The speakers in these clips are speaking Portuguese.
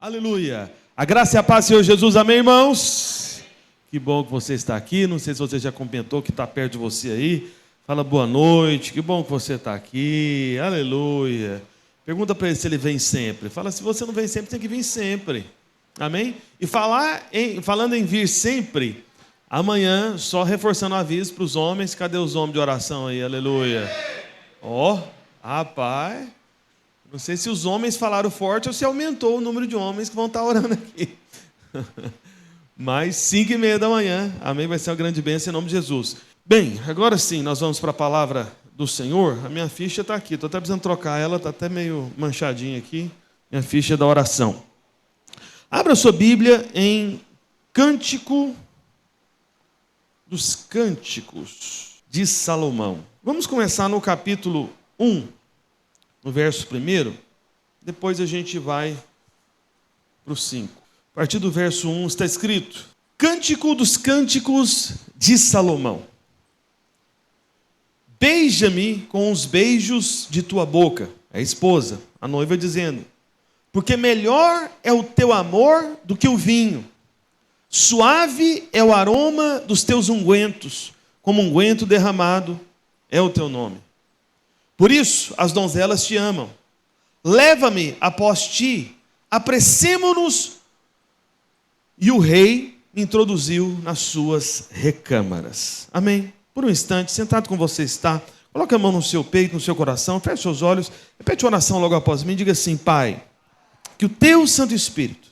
Aleluia. A graça e a paz do Senhor Jesus, amém, irmãos? Que bom que você está aqui. Não sei se você já comentou que está perto de você aí. Fala boa noite, que bom que você está aqui. Aleluia. Pergunta para ele se ele vem sempre. Fala, se você não vem sempre, tem que vir sempre. Amém? E falando em vir sempre, amanhã, só reforçando o aviso para os homens. Cadê os homens de oração aí? Aleluia. Ó, rapaz. Não sei se os homens falaram forte ou se aumentou o número de homens que vão estar orando aqui. Mas 5:30 da manhã, amém? Vai ser uma grande bênção em nome de Jesus. Bem, agora sim, nós vamos para a palavra do Senhor. A minha ficha está aqui, estou até precisando trocar ela, está até meio manchadinha aqui. Minha ficha da oração. Abra sua Bíblia em Cântico dos Cânticos de Salomão. Vamos começar no capítulo 1. No verso 1, depois a gente vai para o 5. A partir do verso 1 está escrito: Cântico dos Cânticos de Salomão. Beija-me com os beijos de tua boca. É a esposa, a noiva dizendo: porque melhor é o teu amor do que o vinho. Suave é o aroma dos teus ungüentos, como unguento derramado é o teu nome. Por isso, as donzelas te amam. Leva-me após ti, apressemo-nos. E o rei me introduziu nas suas recâmaras. Amém? Por um instante, sentado como você está, coloque a mão no seu peito, no seu coração, feche seus olhos, repete a oração logo após mim, diga assim: Pai, que o teu Santo Espírito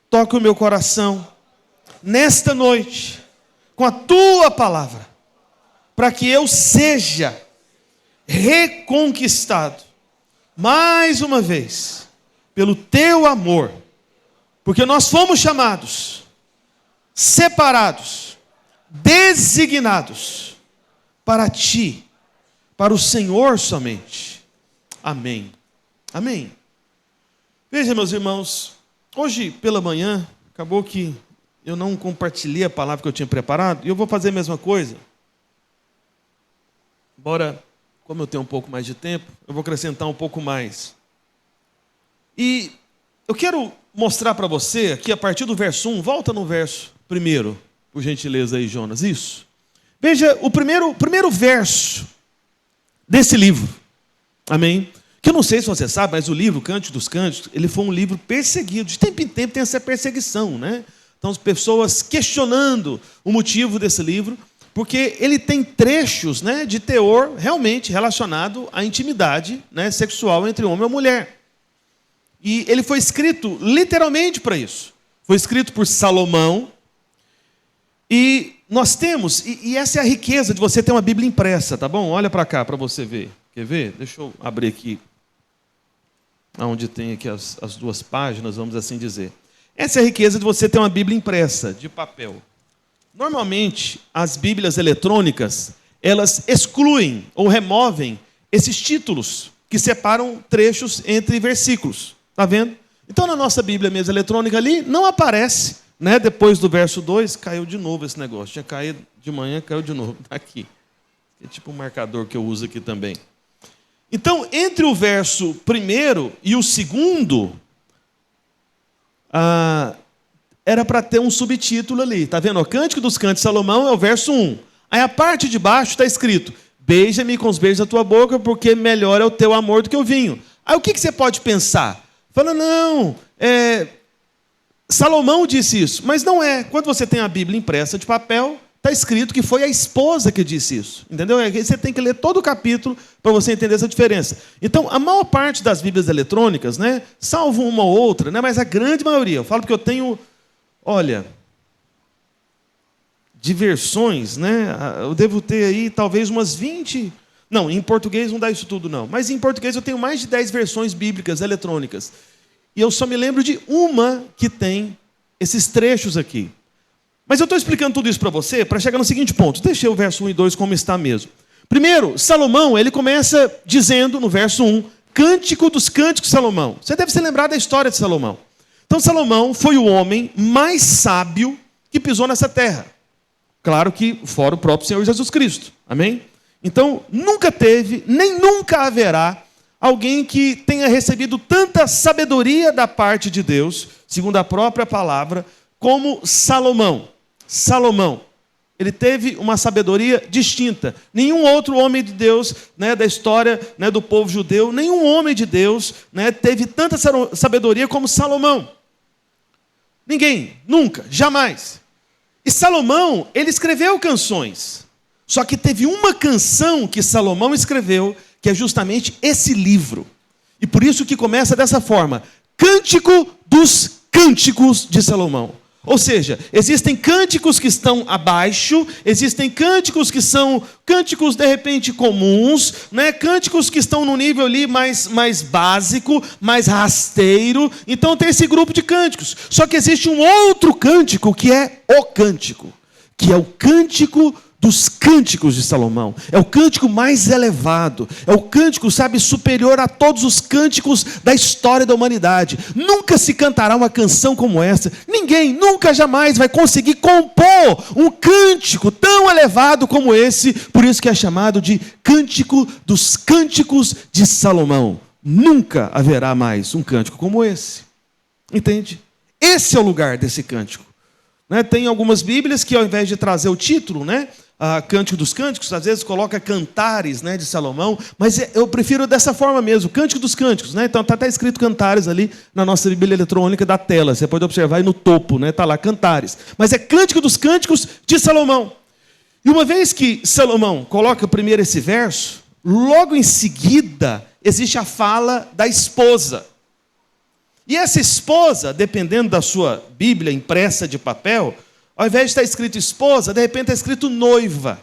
toque o meu coração nesta noite, com a tua palavra, para que eu seja reconquistado, mais uma vez, pelo teu amor, porque nós fomos chamados, separados, designados para ti, para o Senhor somente. Amém. Amém. Veja, meus irmãos, hoje pela manhã, acabou que eu não compartilhei a palavra que eu tinha preparado, e eu vou fazer a mesma coisa. Embora, como eu tenho um pouco mais de tempo, eu vou acrescentar um pouco mais. E eu quero mostrar para você, aqui a partir do verso 1, volta no verso 1, por gentileza aí, Jonas, isso. Veja o primeiro verso desse livro, amém? Que eu não sei se você sabe, mas o livro Cântico dos Cânticos, ele foi um livro perseguido. De tempo em tempo tem essa perseguição, né? Então as pessoas questionando o motivo desse livro, porque ele tem trechos, né, de teor realmente relacionado à intimidade, né, sexual entre homem e mulher. E ele foi escrito literalmente para isso. Foi escrito por Salomão. E nós temos, e essa é a riqueza de você ter uma Bíblia impressa, tá bom? Olha para cá para você ver. Quer ver? Deixa eu abrir aqui, onde tem aqui as duas páginas, vamos assim dizer. Essa é a riqueza de você ter uma Bíblia impressa, de papel. Normalmente, as Bíblias eletrônicas, elas excluem ou removem esses títulos que separam trechos entre versículos. Está vendo? Então, na nossa Bíblia mesmo eletrônica ali, não aparece, né? Depois do verso 2, caiu de novo esse negócio. Tinha caído de manhã, caiu de novo. Está aqui. É tipo um marcador que eu uso aqui também. Então, entre o verso 1 e o 2, era para ter um subtítulo ali. Está vendo? O Cântico dos Cânticos de Salomão é o verso 1. Aí a parte de baixo está escrito: beija-me com os beijos da tua boca, porque melhor é o teu amor do que o vinho. Aí o que você pode pensar? Fala, não, Salomão disse isso. Mas não é. Quando você tem a Bíblia impressa de papel, está escrito que foi a esposa que disse isso. Entendeu? Você tem que ler todo o capítulo para você entender essa diferença. Então, a maior parte das Bíblias eletrônicas, né, salvo uma ou outra, né, mas a grande maioria, eu falo porque eu tenho, olha, de versões, né, eu devo ter aí talvez umas 20... Não, em português não dá isso tudo, não. Mas em português eu tenho mais de 10 versões bíblicas eletrônicas. E eu só me lembro de uma que tem esses trechos aqui. Mas eu estou explicando tudo isso para você para chegar no seguinte ponto. Deixei o verso 1 e 2 como está mesmo. Primeiro, Salomão, ele começa dizendo no verso 1, Cântico dos Cânticos de Salomão. Você deve se lembrar da história de Salomão. Então, Salomão foi o homem mais sábio que pisou nessa terra. Claro que fora o próprio Senhor Jesus Cristo. Amém? Então, nunca teve, nem nunca haverá alguém que tenha recebido tanta sabedoria da parte de Deus, segundo a própria palavra, como Salomão. Salomão, ele teve uma sabedoria distinta. Nenhum outro homem de Deus, né, da história, né, do povo judeu, nenhum homem de Deus, né, teve tanta sabedoria como Salomão. Ninguém, nunca, jamais. E Salomão, ele escreveu canções. Só que teve uma canção que Salomão escreveu, que é justamente esse livro. E por isso que começa dessa forma: Cântico dos Cânticos de Salomão. Ou seja, existem cânticos que estão abaixo, existem cânticos que são cânticos de repente comuns, né? Cânticos que estão no nível ali mais básico, mais rasteiro. Então tem esse grupo de cânticos. Só que existe um outro cântico que é o cântico, que é o cântico dos cânticos de Salomão. É o cântico mais elevado, é o cântico, sabe, superior a todos os cânticos da história da humanidade. Nunca se cantará uma canção como essa. Ninguém, nunca, jamais vai conseguir compor um cântico tão elevado como esse. Por isso que é chamado de Cântico dos Cânticos de Salomão. Nunca haverá mais um cântico como esse. Entende? Esse é o lugar desse cântico. Né? Tem algumas Bíblias que, ao invés de trazer o título, né, Cântico dos Cânticos, às vezes coloca Cantares, né, de Salomão, mas eu prefiro dessa forma mesmo, Cântico dos Cânticos, né? Então está até escrito Cantares ali na nossa Bíblia eletrônica da tela, você pode observar aí no topo, né, está lá Cantares, mas é Cântico dos Cânticos de Salomão. E uma vez que Salomão coloca primeiro esse verso, logo em seguida existe a fala da esposa. E essa esposa, dependendo da sua Bíblia impressa de papel, ao invés de estar escrito esposa, de repente está escrito noiva.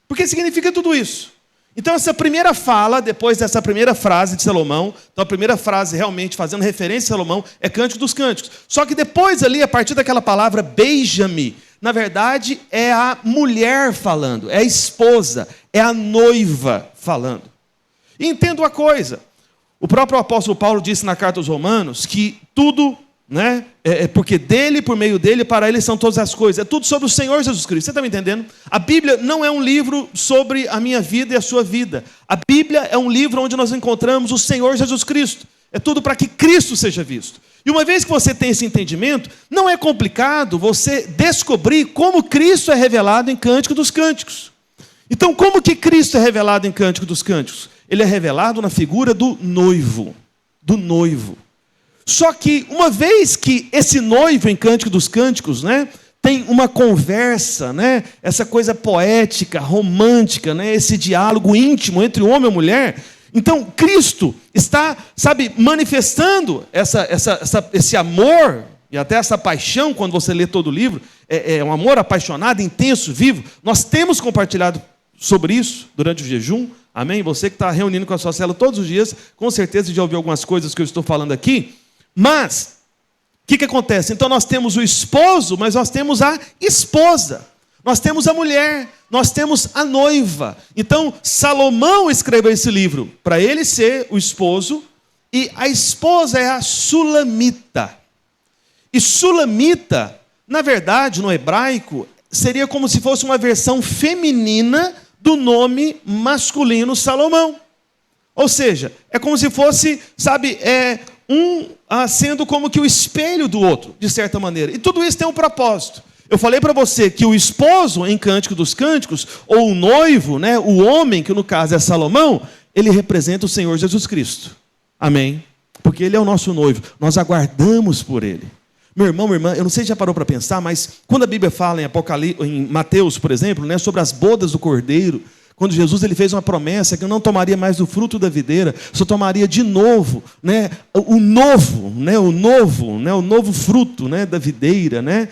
Porque significa tudo isso. Então essa primeira fala, depois dessa primeira frase de Salomão, então a primeira frase realmente fazendo referência a Salomão, é Cântico dos Cânticos. Só que depois ali, a partir daquela palavra beija-me, na verdade é a mulher falando, é a esposa, é a noiva falando. E entenda uma coisa, o próprio apóstolo Paulo disse na carta aos Romanos que tudo, né, porque dele, por meio dele, para ele são todas as coisas. É tudo sobre o Senhor Jesus Cristo. Você está me entendendo? A Bíblia não é um livro sobre a minha vida e a sua vida. A Bíblia é um livro onde nós encontramos o Senhor Jesus Cristo. É tudo para que Cristo seja visto. E uma vez que você tem esse entendimento, não é complicado você descobrir como Cristo é revelado em Cântico dos Cânticos. Então, como que Cristo é revelado em Cântico dos Cânticos? Ele é revelado na figura do noivo. Do noivo. Só que, uma vez que esse noivo em Cântico dos Cânticos, né, tem uma conversa, né, essa coisa poética, romântica, né, esse diálogo íntimo entre o homem e a mulher, então Cristo está, sabe, manifestando esse amor e até essa paixão, quando você lê todo o livro, é um amor apaixonado, intenso, vivo. Nós temos compartilhado sobre isso durante o jejum, amém? Você que está reunindo com a sua célula todos os dias, com certeza já ouviu algumas coisas que eu estou falando aqui. Mas, o que acontece? Então nós temos o esposo, mas nós temos a esposa. Nós temos a mulher, nós temos a noiva. Então, Salomão escreveu esse livro para ele ser o esposo, e a esposa é a Sulamita. E Sulamita, na verdade, no hebraico, seria como se fosse uma versão feminina do nome masculino Salomão. Ou seja, é como se fosse, sabe, sendo como que o espelho do outro, de certa maneira. E tudo isso tem um propósito. Eu falei para você que o esposo em Cântico dos Cânticos, ou o noivo, né, o homem, que no caso é Salomão, ele representa o Senhor Jesus Cristo. Amém? Porque ele é o nosso noivo. Nós aguardamos por ele. Meu irmão, minha irmã, eu não sei se já parou para pensar, mas quando a Bíblia fala em Mateus, por exemplo, né, sobre as bodas do Cordeiro, quando Jesus ele fez uma promessa que eu não tomaria mais do fruto da videira, só tomaria de novo, né, o novo fruto, né, da videira, né,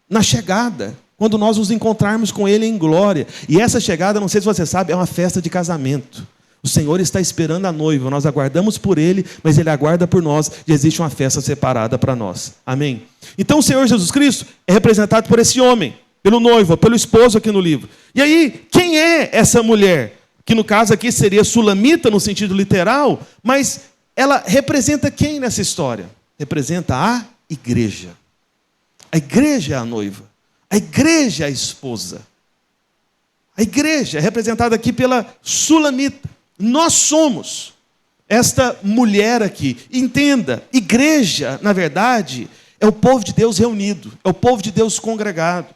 na chegada, quando nós nos encontrarmos com Ele em glória. E essa chegada, não sei se você sabe, é uma festa de casamento. O Senhor está esperando a noiva, nós aguardamos por Ele, mas Ele aguarda por nós, e existe uma festa separada para nós. Amém? Então o Senhor Jesus Cristo é representado por esse homem, pelo noivo, pelo esposo aqui no livro. E aí, quem é essa mulher? Que no caso aqui seria Sulamita, no sentido literal, mas ela representa quem nessa história? Representa a igreja. A igreja é a noiva. A igreja é a esposa. A igreja é representada aqui pela Sulamita. Nós somos esta mulher aqui. Entenda, igreja, na verdade, é o povo de Deus reunido, é o povo de Deus congregado.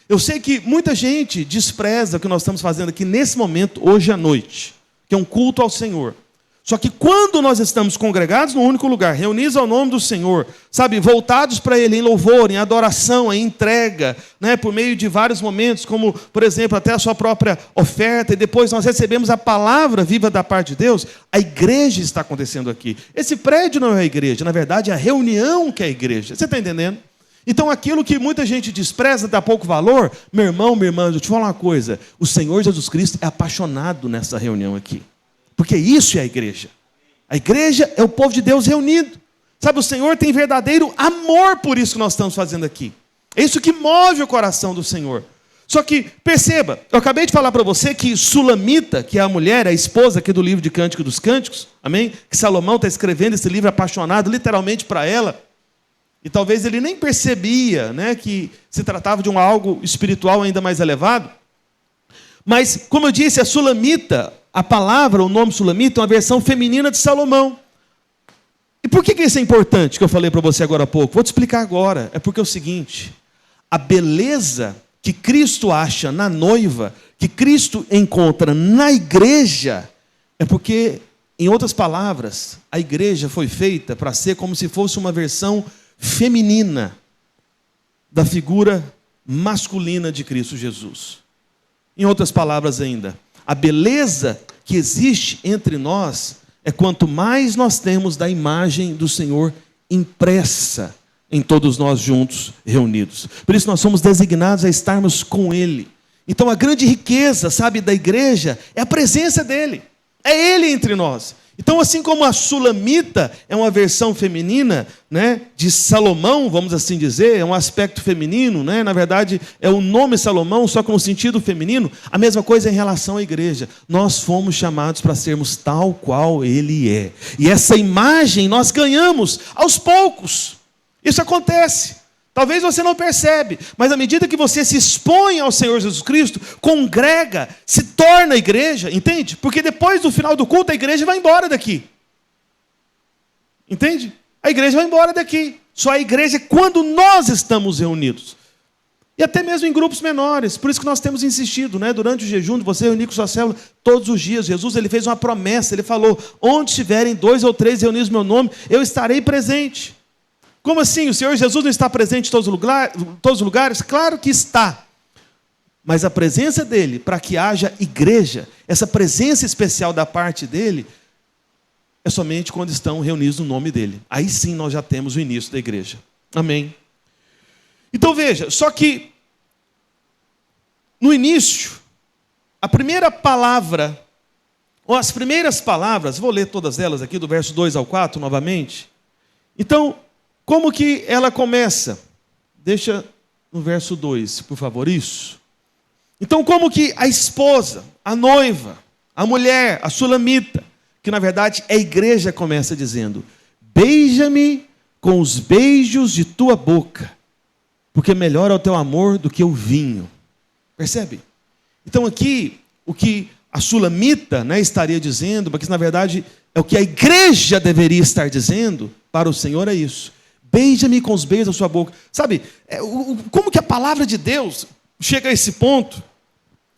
Eu sei que muita gente despreza o que nós estamos fazendo aqui nesse momento, hoje à noite, que é um culto ao Senhor. Só que quando nós estamos congregados num único lugar, reunidos ao nome do Senhor, sabe, voltados para Ele em louvor, em adoração, em entrega, né, por meio de vários momentos, como, por exemplo, até a sua própria oferta, e depois nós recebemos a palavra viva da parte de Deus, a igreja está acontecendo aqui. Esse prédio não é a igreja, na verdade é a reunião que é a igreja. Você está entendendo? Então aquilo que muita gente despreza, dá pouco valor, meu irmão, minha irmã, eu te falo uma coisa, o Senhor Jesus Cristo é apaixonado nessa reunião aqui. Porque isso é a igreja. A igreja é o povo de Deus reunido. Sabe, o Senhor tem verdadeiro amor por isso que nós estamos fazendo aqui. É isso que move o coração do Senhor. Só que, perceba, eu acabei de falar para você que Sulamita, que é a mulher, a esposa aqui do livro de Cântico dos Cânticos, amém? Que Salomão está escrevendo esse livro apaixonado literalmente para ela. E talvez ele nem percebia, né, que se tratava de algo espiritual ainda mais elevado. Mas, como eu disse, a Sulamita, a palavra, o nome Sulamita, é uma versão feminina de Salomão. E por que isso é importante, que eu falei para você agora há pouco? Vou te explicar agora. É porque é o seguinte, a beleza que Cristo acha na noiva, que Cristo encontra na igreja, é porque, em outras palavras, a igreja foi feita para ser como se fosse uma versão feminina da figura masculina de Cristo Jesus. Em outras palavras ainda, a beleza que existe entre nós é quanto mais nós temos da imagem do Senhor impressa em todos nós juntos, reunidos. Por isso nós somos designados a estarmos com Ele. Então a grande riqueza, sabe, da igreja é a presença dEle. É Ele entre nós. Então, assim como a Sulamita é uma versão feminina, né, de Salomão, vamos assim dizer, é um aspecto feminino, né, na verdade é o nome Salomão, só que no sentido feminino, a mesma coisa em relação à igreja. Nós fomos chamados para sermos tal qual Ele é. E essa imagem nós ganhamos aos poucos. Isso acontece. Talvez você não percebe, mas à medida que você se expõe ao Senhor Jesus Cristo, congrega, se torna igreja, entende? Porque depois do final do culto, a igreja vai embora daqui. Entende? A igreja vai embora daqui. Só a igreja é quando nós estamos reunidos. E até mesmo em grupos menores. Por isso que nós temos insistido, né? Durante o jejum, de você reunir com sua célula todos os dias. Jesus, ele fez uma promessa, ele falou, onde estiverem 2 ou 3 reunidos no meu nome, eu estarei presente. Como assim? O Senhor Jesus não está presente em todos os lugares? Claro que está. Mas a presença dEle, para que haja igreja, essa presença especial da parte dEle, é somente quando estão reunidos no nome dEle. Aí sim nós já temos o início da igreja. Amém? Então veja, só que no início, a primeira palavra, ou as primeiras palavras, vou ler todas elas aqui, do verso 2 ao 4 novamente. Então, como que ela começa? Deixa no verso 2, por favor, isso. Então, como que a esposa, a noiva, a mulher, a sulamita, que na verdade é a igreja, começa dizendo, beija-me com os beijos de tua boca, porque melhor é o teu amor do que o vinho. Percebe? Então aqui, o que a sulamita, né, estaria dizendo, porque na verdade é o que a igreja deveria estar dizendo para o Senhor, é isso. Beija-me com os beijos da sua boca. Sabe, como que a palavra de Deus chega a esse ponto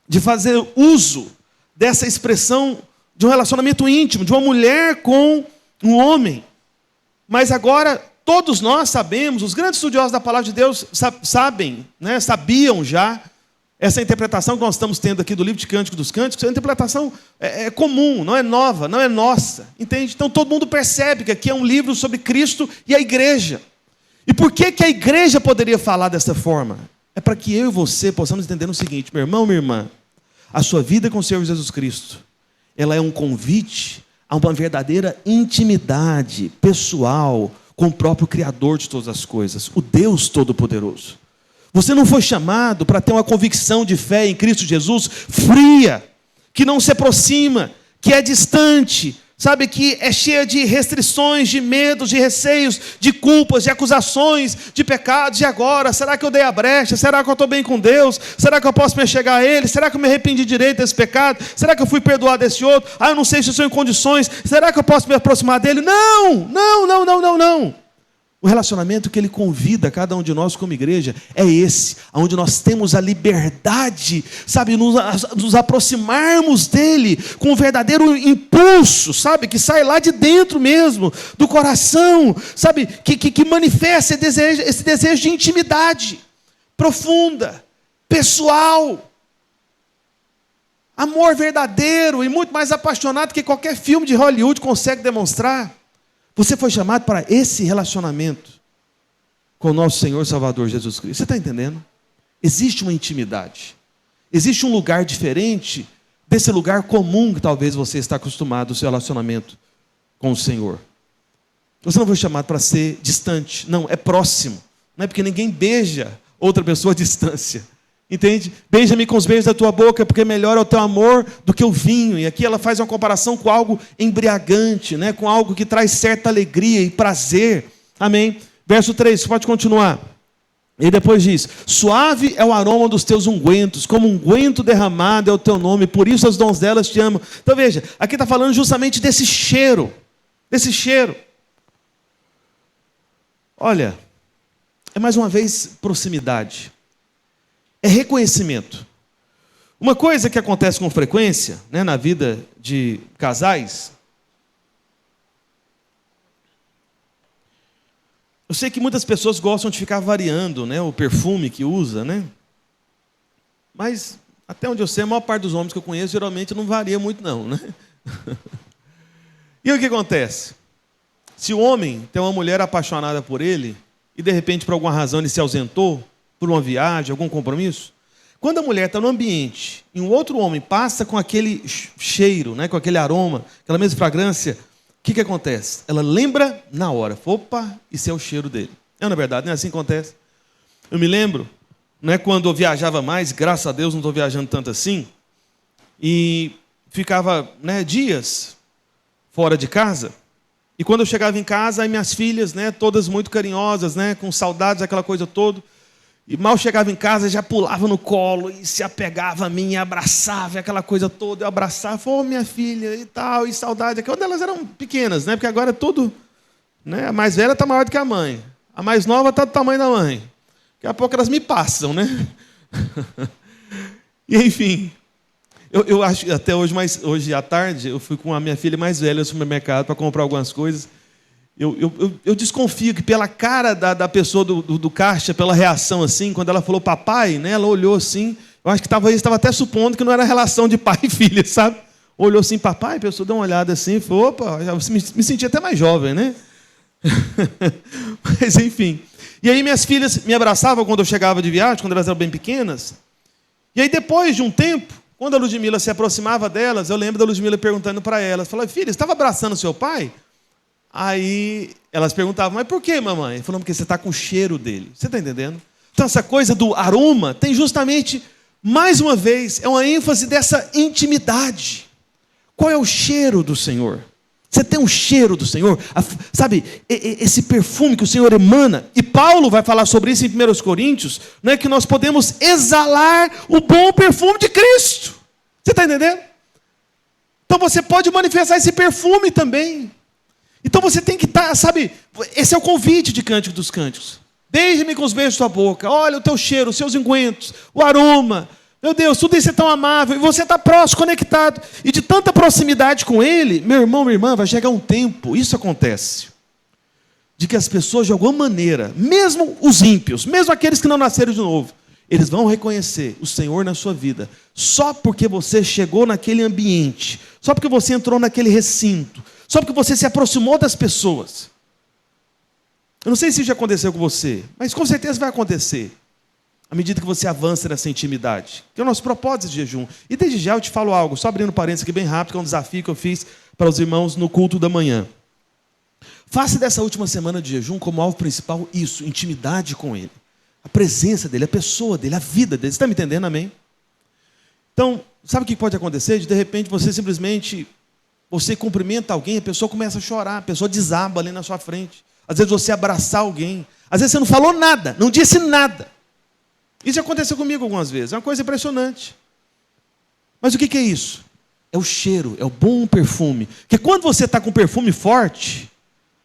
de fazer uso dessa expressão de um relacionamento íntimo, de uma mulher com um homem. Mas agora, todos nós sabemos, os grandes estudiosos da palavra de Deus sabem, né, sabiam já, essa interpretação que nós estamos tendo aqui do livro de Cântico dos Cânticos, é uma interpretação comum, não é nova, não é nossa, entende? Então todo mundo percebe que aqui é um livro sobre Cristo e a igreja. E por que a igreja poderia falar dessa forma? É para que eu e você possamos entender o seguinte, meu irmão, minha irmã, a sua vida com o Senhor Jesus Cristo, ela é um convite a uma verdadeira intimidade pessoal com o próprio Criador de todas as coisas, o Deus Todo-Poderoso. Você não foi chamado para ter uma convicção de fé em Cristo Jesus fria, que não se aproxima, que é distante, sabe, que é cheia de restrições, de medos, de receios, de culpas, de acusações, de pecados. E agora? Será que eu dei a brecha? Será que eu estou bem com Deus? Será que eu posso me chegar a Ele? Será que eu me arrependi direito desse pecado? Será que eu fui perdoado desse outro? Eu não sei se eu estou em condições. Será que eu posso me aproximar dEle? Não, não, não, não, não, não. O relacionamento que Ele convida cada um de nós como igreja é esse, onde nós temos a liberdade, sabe, nos aproximarmos dEle com um verdadeiro impulso, sabe, que sai lá de dentro mesmo, do coração, sabe, que manifesta esse desejo de intimidade profunda, pessoal, amor verdadeiro e muito mais apaixonado que qualquer filme de Hollywood consegue demonstrar. Você foi chamado para esse relacionamento com o nosso Senhor e Salvador Jesus Cristo. Você está entendendo? Existe uma intimidade. Existe um lugar diferente desse lugar comum que talvez você está acostumado, o seu relacionamento com o Senhor. Você não foi chamado para ser distante. Não, é próximo. Não é porque ninguém beija outra pessoa à distância. Entende? Beija-me com os beijos da tua boca, porque melhor é o teu amor do que o vinho. E aqui ela faz uma comparação com algo embriagante, né? Com algo que traz certa alegria e prazer. Amém? Verso 3, pode continuar. E depois diz: suave é o aroma dos teus ungüentos, como unguento derramado é o teu nome, por isso as donzelas te amam. Então veja, aqui está falando justamente desse cheiro. Desse cheiro. Olha, é mais uma vez proximidade. É reconhecimento. Uma coisa que acontece com frequência, né, na vida de casais. Eu sei que muitas pessoas gostam de ficar variando, né, o perfume que usa, né? Mas, até onde eu sei, a maior parte dos homens que eu conheço geralmente não varia muito não, né? E o que acontece? Se o homem tem uma mulher apaixonada por ele, e de repente por alguma razão ele se ausentou, por uma viagem, algum compromisso, quando a mulher está no ambiente e um outro homem passa com aquele cheiro, né, com aquele aroma, aquela mesma fragrância, o que acontece? Ela lembra na hora. Opa, isso é o cheiro dele. Na verdade, não é assim que acontece. Eu me lembro, né, quando eu viajava mais, graças a Deus não estou viajando tanto assim, e ficava, né, dias fora de casa, e quando eu chegava em casa, aí minhas filhas, né, todas muito carinhosas, né, com saudades, aquela coisa toda, e mal chegava em casa, já pulava no colo e se apegava a mim, e abraçava, aquela coisa toda. Eu abraçava, falava, minha filha, e tal, e saudade. Quando elas eram pequenas, né? Porque agora é tudo, né? A mais velha está maior do que a mãe. A mais nova está do tamanho da mãe. Daqui a pouco elas me passam, né? E enfim, eu acho, até hoje, hoje à tarde, eu fui com a minha filha mais velha no supermercado para comprar algumas coisas. Eu desconfio que pela cara da pessoa do caixa, pela reação assim, quando ela falou papai, né, ela olhou assim, eu acho que estava até supondo que não era relação de pai e filha, sabe? Olhou assim, papai, a pessoa deu uma olhada assim, falou, opa, me senti até mais jovem, né? Mas enfim. E aí minhas filhas me abraçavam quando eu chegava de viagem, quando elas eram bem pequenas. E aí depois de um tempo, quando a Ludmila se aproximava delas, eu lembro da Ludmila perguntando para elas, falou, filha, você estava abraçando seu pai? Aí elas perguntavam, mas por que, mamãe? Falando, porque você está com o cheiro dele. Você está entendendo? Então essa coisa do aroma tem justamente, mais uma vez, é uma ênfase dessa intimidade. Qual é o cheiro do Senhor? Você tem um cheiro do Senhor? Sabe, esse perfume que o Senhor emana. E Paulo vai falar sobre isso em 1 Coríntios, né, que nós podemos exalar o bom perfume de Cristo. Você está entendendo? Então você pode manifestar esse perfume também. Então você tem que estar, sabe, esse é o convite de Cântico dos Cânticos. Beija-me com os beijos da tua boca. Olha o teu cheiro, os seus ungüentos, o aroma. Meu Deus, tudo isso é tão amável. E você está próximo, conectado. E de tanta proximidade com Ele, meu irmão, minha irmã, vai chegar um tempo, isso acontece, de que as pessoas, de alguma maneira, mesmo os ímpios, mesmo aqueles que não nasceram de novo, eles vão reconhecer o Senhor na sua vida. Só porque você chegou naquele ambiente, só porque você entrou naquele recinto, só porque você se aproximou das pessoas. Eu não sei se isso já aconteceu com você, mas com certeza vai acontecer, à medida que você avança nessa intimidade. Que é o nosso propósito de jejum. E desde já eu te falo algo, só abrindo parênteses aqui bem rápido, que é um desafio que eu fiz para os irmãos no culto da manhã. Faça dessa última semana de jejum como alvo principal isso, intimidade com Ele. A presença dEle, a pessoa dEle, a vida dEle. Você está me entendendo, amém? Então, sabe o que pode acontecer? De repente você simplesmente você cumprimenta alguém, a pessoa começa a chorar, a pessoa desaba ali na sua frente. Às vezes você abraçar alguém, às vezes você não falou nada, não disse nada. Isso aconteceu comigo algumas vezes, é uma coisa impressionante. Mas o que é isso? É o cheiro, é o bom perfume. Porque quando você está com perfume forte,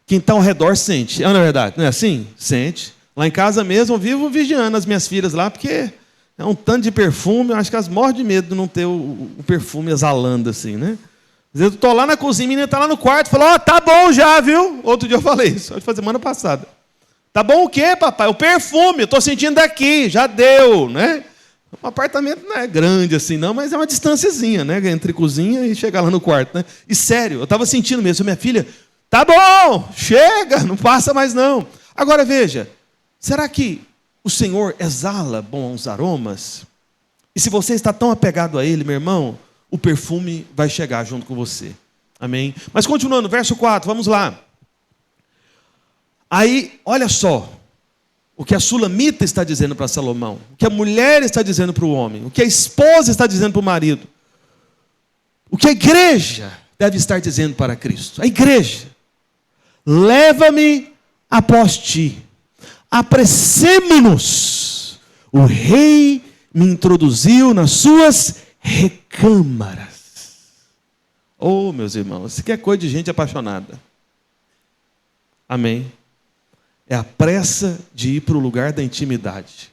quem está ao redor sente. É, não é verdade? Não é assim? Sente. Lá em casa mesmo, eu vivo vigiando as minhas filhas lá, porque é um tanto de perfume, eu acho que elas morrem de medo de não ter o perfume exalando assim, né? Às vezes eu estou lá na cozinha, a menina está lá no quarto, falou, ó, tá bom já, viu? Outro dia eu falei isso, acho que foi semana passada. Tá bom o quê, papai? O perfume, eu estou sentindo daqui, já deu, né? O apartamento não é grande assim, não, mas é uma distânciazinha, né? Entre cozinha e chegar lá no quarto, né? E sério, eu estava sentindo mesmo, minha filha, tá bom, chega, não passa mais não. Agora veja, será que o Senhor exala bons aromas? E se você está tão apegado a Ele, meu irmão, o perfume vai chegar junto com você. Amém? Mas continuando, verso 4, vamos lá. Aí, olha só, o que a sulamita está dizendo para Salomão, o que a mulher está dizendo para o homem, o que a esposa está dizendo para o marido, o que a igreja deve estar dizendo para Cristo. A igreja, leva-me após ti, apressemo-nos, o rei me introduziu nas suas recâmaras. Oh, meus irmãos, isso aqui é coisa de gente apaixonada. Amém? É a pressa de ir para o lugar da intimidade.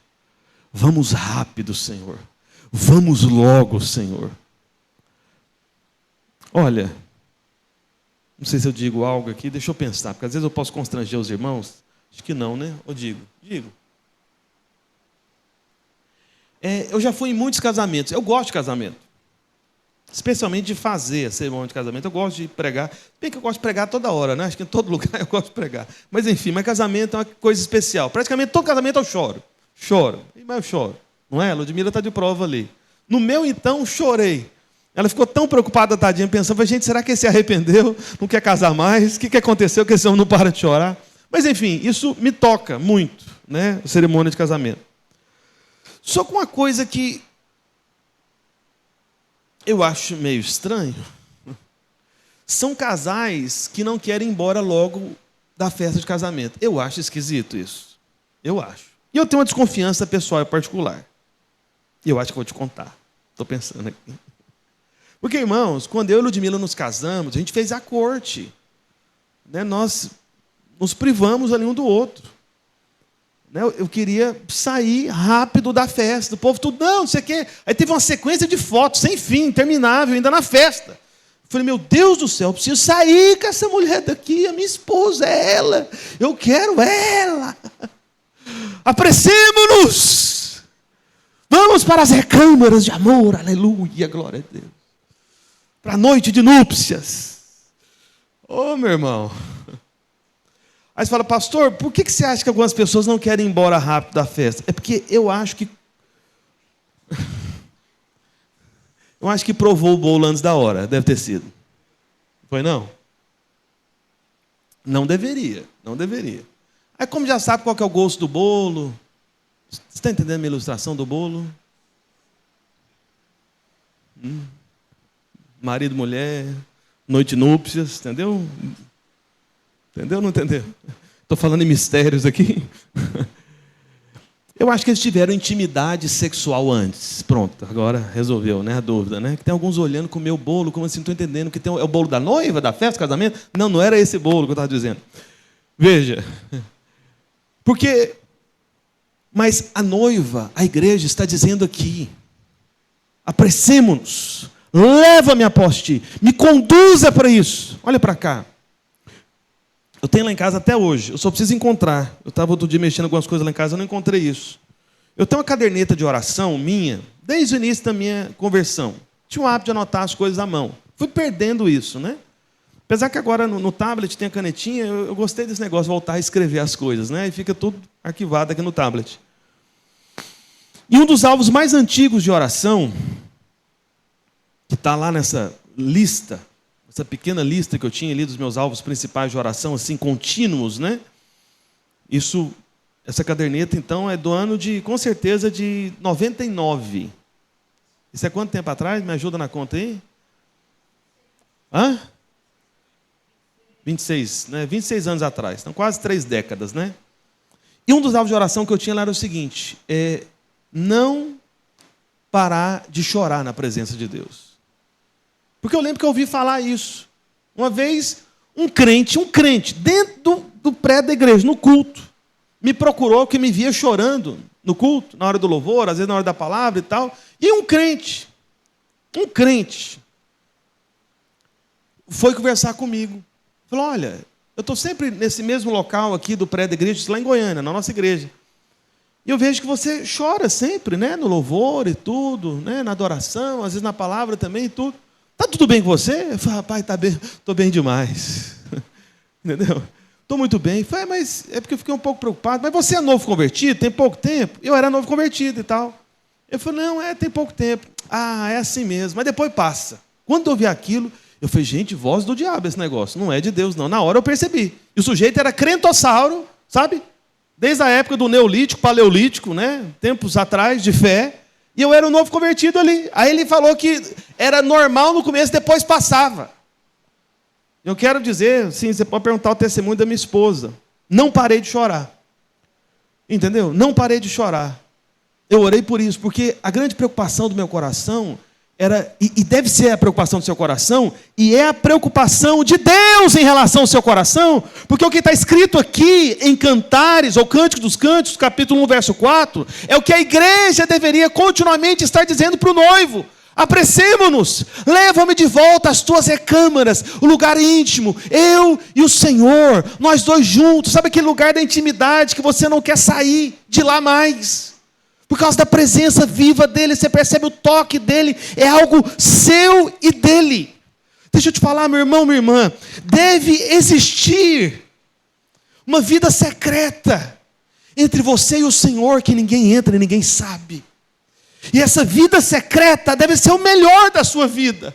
Vamos rápido, Senhor. Vamos logo, Senhor. Olha, não sei se eu digo algo aqui, deixa eu pensar, porque às vezes eu posso constranger os irmãos. Acho que não, né? Ou digo? Digo. Eu já fui em muitos casamentos. Eu gosto de casamento. Especialmente de fazer a cerimônia de casamento. Eu gosto de pregar. Bem que eu gosto de pregar toda hora, né? Acho que em todo lugar eu gosto de pregar. Mas enfim, mas casamento é uma coisa especial. Praticamente todo casamento eu choro. Choro. Mas eu choro. Não é? A Ludmila está de prova ali. No meu, então, chorei. Ela ficou tão preocupada, tadinha, pensando, gente, será que ele se arrependeu? Não quer casar mais? O que aconteceu que esse homem não para de chorar? Mas enfim, isso me toca muito, né? A cerimônia de casamento. Só com uma coisa que eu acho meio estranho. São casais que não querem ir embora logo da festa de casamento. Eu acho esquisito isso. Eu acho. E eu tenho uma desconfiança pessoal e particular. E eu acho que vou te contar. Estou pensando aqui. Porque, irmãos, quando eu e Ludmila nos casamos, a gente fez a corte. Né? Nós nos privamos ali um do outro. Eu queria sair rápido da festa. O povo tudo, não sei o quê. Aí teve uma sequência de fotos, sem fim, interminável, ainda na festa. Eu falei, meu Deus do céu, eu preciso sair com essa mulher daqui, a minha esposa é ela. Eu quero ela. Apressemo-nos. Vamos para as recâmaras de amor, aleluia, glória a Deus. Para a noite de núpcias. Ô, meu irmão. Aí você fala, pastor, por que você acha que algumas pessoas não querem ir embora rápido da festa? É porque eu acho que provou o bolo antes da hora, deve ter sido. Foi não? Não deveria, não deveria. Aí como já sabe qual que é o gosto do bolo, você está entendendo a minha ilustração do bolo? Marido, mulher, noite de núpcias, entendeu? Entendeu ou não entendeu? Estou falando em mistérios aqui. Eu acho que eles tiveram intimidade sexual antes. Pronto, agora resolveu, né? A dúvida, né? Que tem alguns olhando com o meu bolo, como assim, não estou entendendo. Que é o bolo da noiva, da festa, do casamento? Não, não era esse bolo que eu estava dizendo. Veja. Porque, mas a noiva, a igreja está dizendo aqui, apressemo-nos, leva-me após ti, me conduza para isso. Olha para cá. Eu tenho lá em casa até hoje, eu só preciso encontrar. Eu estava outro dia mexendo algumas coisas lá em casa, eu não encontrei isso. Eu tenho uma caderneta de oração minha, desde o início da minha conversão. Tinha o hábito de anotar as coisas à mão. Fui perdendo isso, né? Apesar que agora no tablet tem a canetinha, eu gostei desse negócio de voltar a escrever as coisas, né? E fica tudo arquivado aqui no tablet. E um dos alvos mais antigos de oração, que está lá nessa lista, essa pequena lista que eu tinha ali dos meus alvos principais de oração, assim, contínuos, né? Essa caderneta, então, é do ano com certeza, de 99. Isso é quanto tempo atrás? Me ajuda na conta aí? Hã? 26, né? 26 anos atrás, então quase 3 décadas, né? E um dos alvos de oração que eu tinha lá era o seguinte: não parar de chorar na presença de Deus. Porque eu lembro que eu ouvi falar isso. Uma vez, um crente, dentro do prédio da igreja, no culto, me procurou, que me via chorando no culto, na hora do louvor, às vezes na hora da palavra e tal. E um crente, foi conversar comigo. Falou: olha, eu estou sempre nesse mesmo local aqui do prédio da igreja, lá em Goiânia, na nossa igreja. E eu vejo que você chora sempre, né? No louvor e tudo, né? Na adoração, às vezes na palavra também e tudo. Está tudo bem com você? Eu falei: rapaz, tá bem, estou bem demais. Entendeu? Estou muito bem. Eu falei: mas é porque eu fiquei um pouco preocupado. Mas você é novo convertido? Tem pouco tempo? Eu era novo convertido e tal. Eu falei: não, tem pouco tempo. Ah, é assim mesmo. Mas depois passa. Quando eu vi aquilo, eu falei: gente, voz do diabo esse negócio. Não é de Deus, não. Na hora eu percebi. E o sujeito era crentossauro, sabe? Desde a época do Neolítico, Paleolítico, né? Tempos atrás, de fé. E eu era um novo convertido ali. Aí ele falou que era normal no começo, depois passava. Eu quero dizer, sim, você pode perguntar o testemunho da minha esposa. Não parei de chorar. Entendeu? Não parei de chorar. Eu orei por isso, porque a grande preocupação do meu coração era, e deve ser a preocupação do seu coração, e é a preocupação de Deus em relação ao seu coração, porque o que está escrito aqui em Cantares, ou Cântico dos Cânticos, capítulo 1, verso 4, é o que a igreja deveria continuamente estar dizendo para o noivo: apressemo-nos, leva-me de volta às tuas recâmaras, o lugar íntimo, eu e o Senhor, nós dois juntos. Sabe aquele lugar da intimidade que você não quer sair de lá mais? Por causa da presença viva dele, você percebe o toque dele, é algo seu e dele. Deixa eu te falar, meu irmão, minha irmã, deve existir uma vida secreta entre você e o Senhor, que ninguém entra e ninguém sabe. E essa vida secreta deve ser o melhor da sua vida.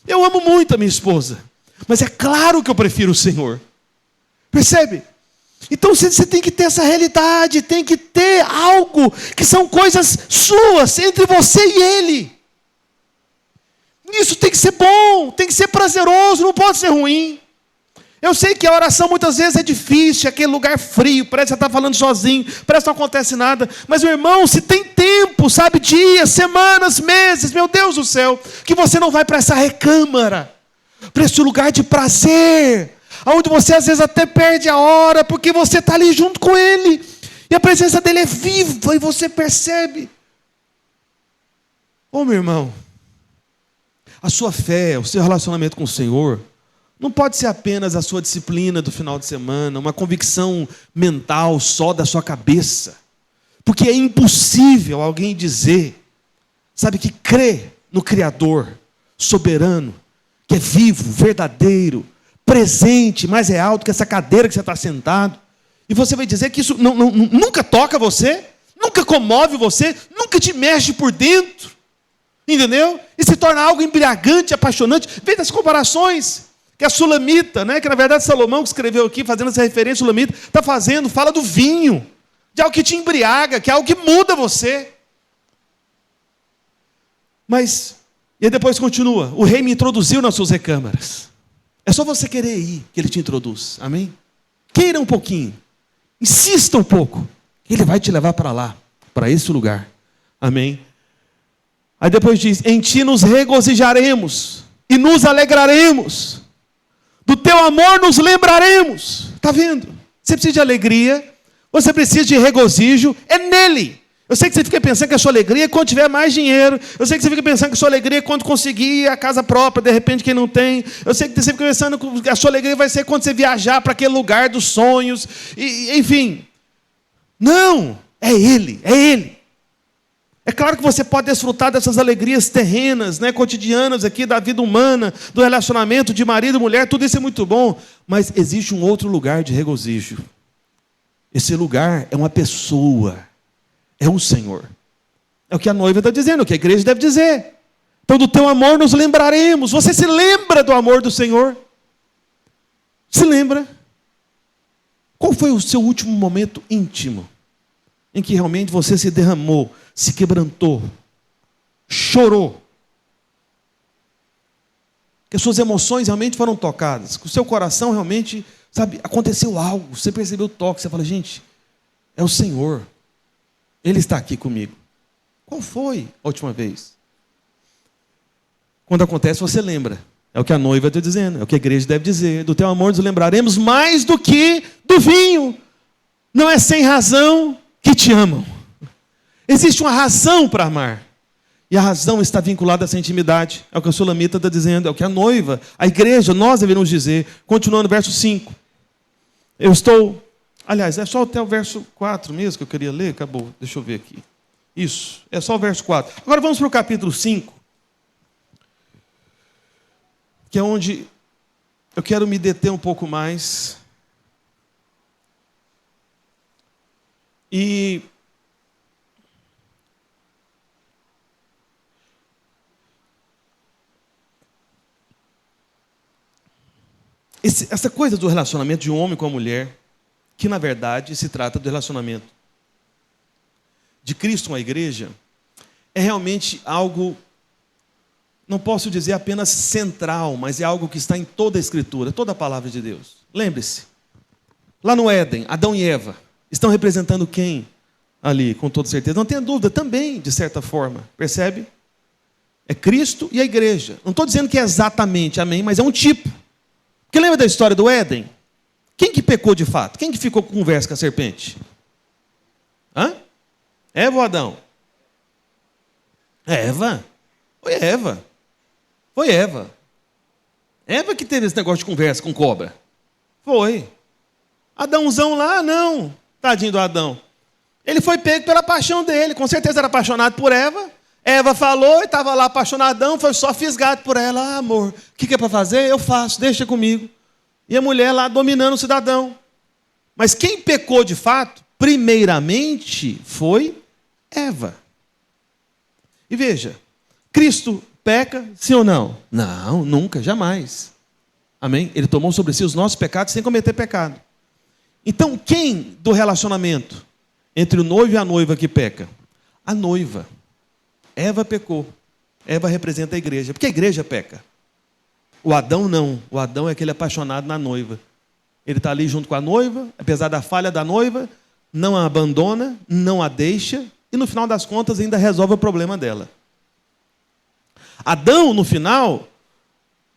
Eu amo muito a minha esposa, mas é claro que eu prefiro o Senhor. Percebe? Então você tem que ter essa realidade, tem que ter algo que são coisas suas, entre você e Ele. Isso tem que ser bom, tem que ser prazeroso, não pode ser ruim. Eu sei que a oração muitas vezes é difícil, aquele lugar frio, parece que você está falando sozinho, parece que não acontece nada. Mas, meu irmão, se tem tempo, sabe, dias, semanas, meses, meu Deus do céu, que você não vai para essa recâmara, para esse lugar de prazer, onde você às vezes até perde a hora, porque você está ali junto com Ele, e a presença dEle é viva, e você percebe. Ô, meu irmão, a sua fé, o seu relacionamento com o Senhor, não pode ser apenas a sua disciplina do final de semana, uma convicção mental só da sua cabeça. Porque é impossível alguém dizer, sabe, que crê no Criador soberano, que é vivo, verdadeiro, presente, mais real do que essa cadeira que você está sentado. E você vai dizer que isso nunca toca você, nunca comove você, nunca te mexe por dentro. Entendeu? E se torna algo embriagante, apaixonante. Veja as comparações que a Sulamita, né, que na verdade Salomão que escreveu aqui, fazendo essa referência, Sulamita, está fazendo, fala do vinho, de algo que te embriaga, que é algo que muda você. Mas, e depois continua, o rei me introduziu nas suas recâmaras. É só você querer ir, que ele te introduz, amém? Queira um pouquinho, insista um pouco, ele vai te levar para lá, para esse lugar, amém? Aí depois diz, em ti nos regozijaremos, e nos alegraremos, do teu amor nos lembraremos. Está vendo? Você precisa de alegria, você precisa de regozijo, é nele. Eu sei que você fica pensando que a sua alegria é quando tiver mais dinheiro. Eu sei que você fica pensando que a sua alegria é quando conseguir a casa própria, de repente quem não tem. Eu sei que você fica pensando que a sua alegria vai ser quando você viajar para aquele lugar dos sonhos. Enfim. Não, é Ele, é Ele. É claro que você pode desfrutar dessas alegrias terrenas, né, cotidianas aqui da vida humana, do relacionamento de marido e mulher, tudo isso é muito bom. Mas existe um outro lugar de regozijo. Esse lugar é uma pessoa. É o Senhor. É o que a noiva está dizendo, o que a igreja deve dizer. Então, do teu amor nos lembraremos. Você se lembra do amor do Senhor? Se lembra? Qual foi o seu último momento íntimo em que realmente você se derramou, se quebrantou, chorou? que as suas emoções realmente foram tocadas, que o seu coração realmente, sabe, aconteceu algo, você percebeu o toque, você fala, gente, é o Senhor, Ele está aqui comigo. Qual foi a última vez? Quando acontece, você lembra. É o que a noiva está dizendo, é o que a igreja deve dizer. Do teu amor nos lembraremos mais do que do vinho. Não é sem razão que te amam. Existe uma razão para amar. E a razão está vinculada a essa intimidade. É o que a Sulamita está dizendo, é o que a noiva, a igreja, nós deveríamos dizer. Continuando no verso 5. Aliás, é só até o verso 4 mesmo que eu queria ler. Acabou, deixa eu ver aqui. Isso, é só o verso 4. Agora vamos para o capítulo 5. Que é onde eu quero me deter um pouco mais. E essa coisa do relacionamento de um homem com a mulher, que na verdade se trata do relacionamento de Cristo com a igreja, é realmente algo, não posso dizer apenas central, mas é algo que está em toda a Escritura, toda a palavra de Deus. Lembre-se, lá no Éden, Adão e Eva estão representando quem ali, com toda certeza? Não tenha dúvida, também, de certa forma, percebe? É Cristo e a igreja. Não estou dizendo que é exatamente, amém, mas é um tipo. Porque lembra da história do Éden? Quem que pecou de fato? Quem que ficou com conversa com a serpente? Hã? Eva ou Adão? Eva. Foi Eva. Foi Eva. Eva que teve esse negócio de conversa com cobra. Foi. Adãozão lá, não. Tadinho do Adão. Ele foi pego pela paixão dele. Com certeza era apaixonado por Eva. Eva falou e estava lá apaixonadão, foi só fisgado por ela. Ah, amor, o que é para fazer? Eu faço, deixa comigo. E a mulher lá dominando o cidadão. Mas quem pecou de fato, primeiramente, foi Eva. E veja, Cristo peca, sim ou não? Não, nunca, jamais. Amém? Ele tomou sobre si os nossos pecados sem cometer pecado. Então, quem do relacionamento entre o noivo e a noiva que peca? A noiva. Eva pecou. Eva representa a igreja, porque a igreja peca. O Adão não. O Adão é aquele apaixonado na noiva. Ele está ali junto com a noiva, apesar da falha da noiva, não a abandona, não a deixa, e no final das contas ainda resolve o problema dela. Adão, no final,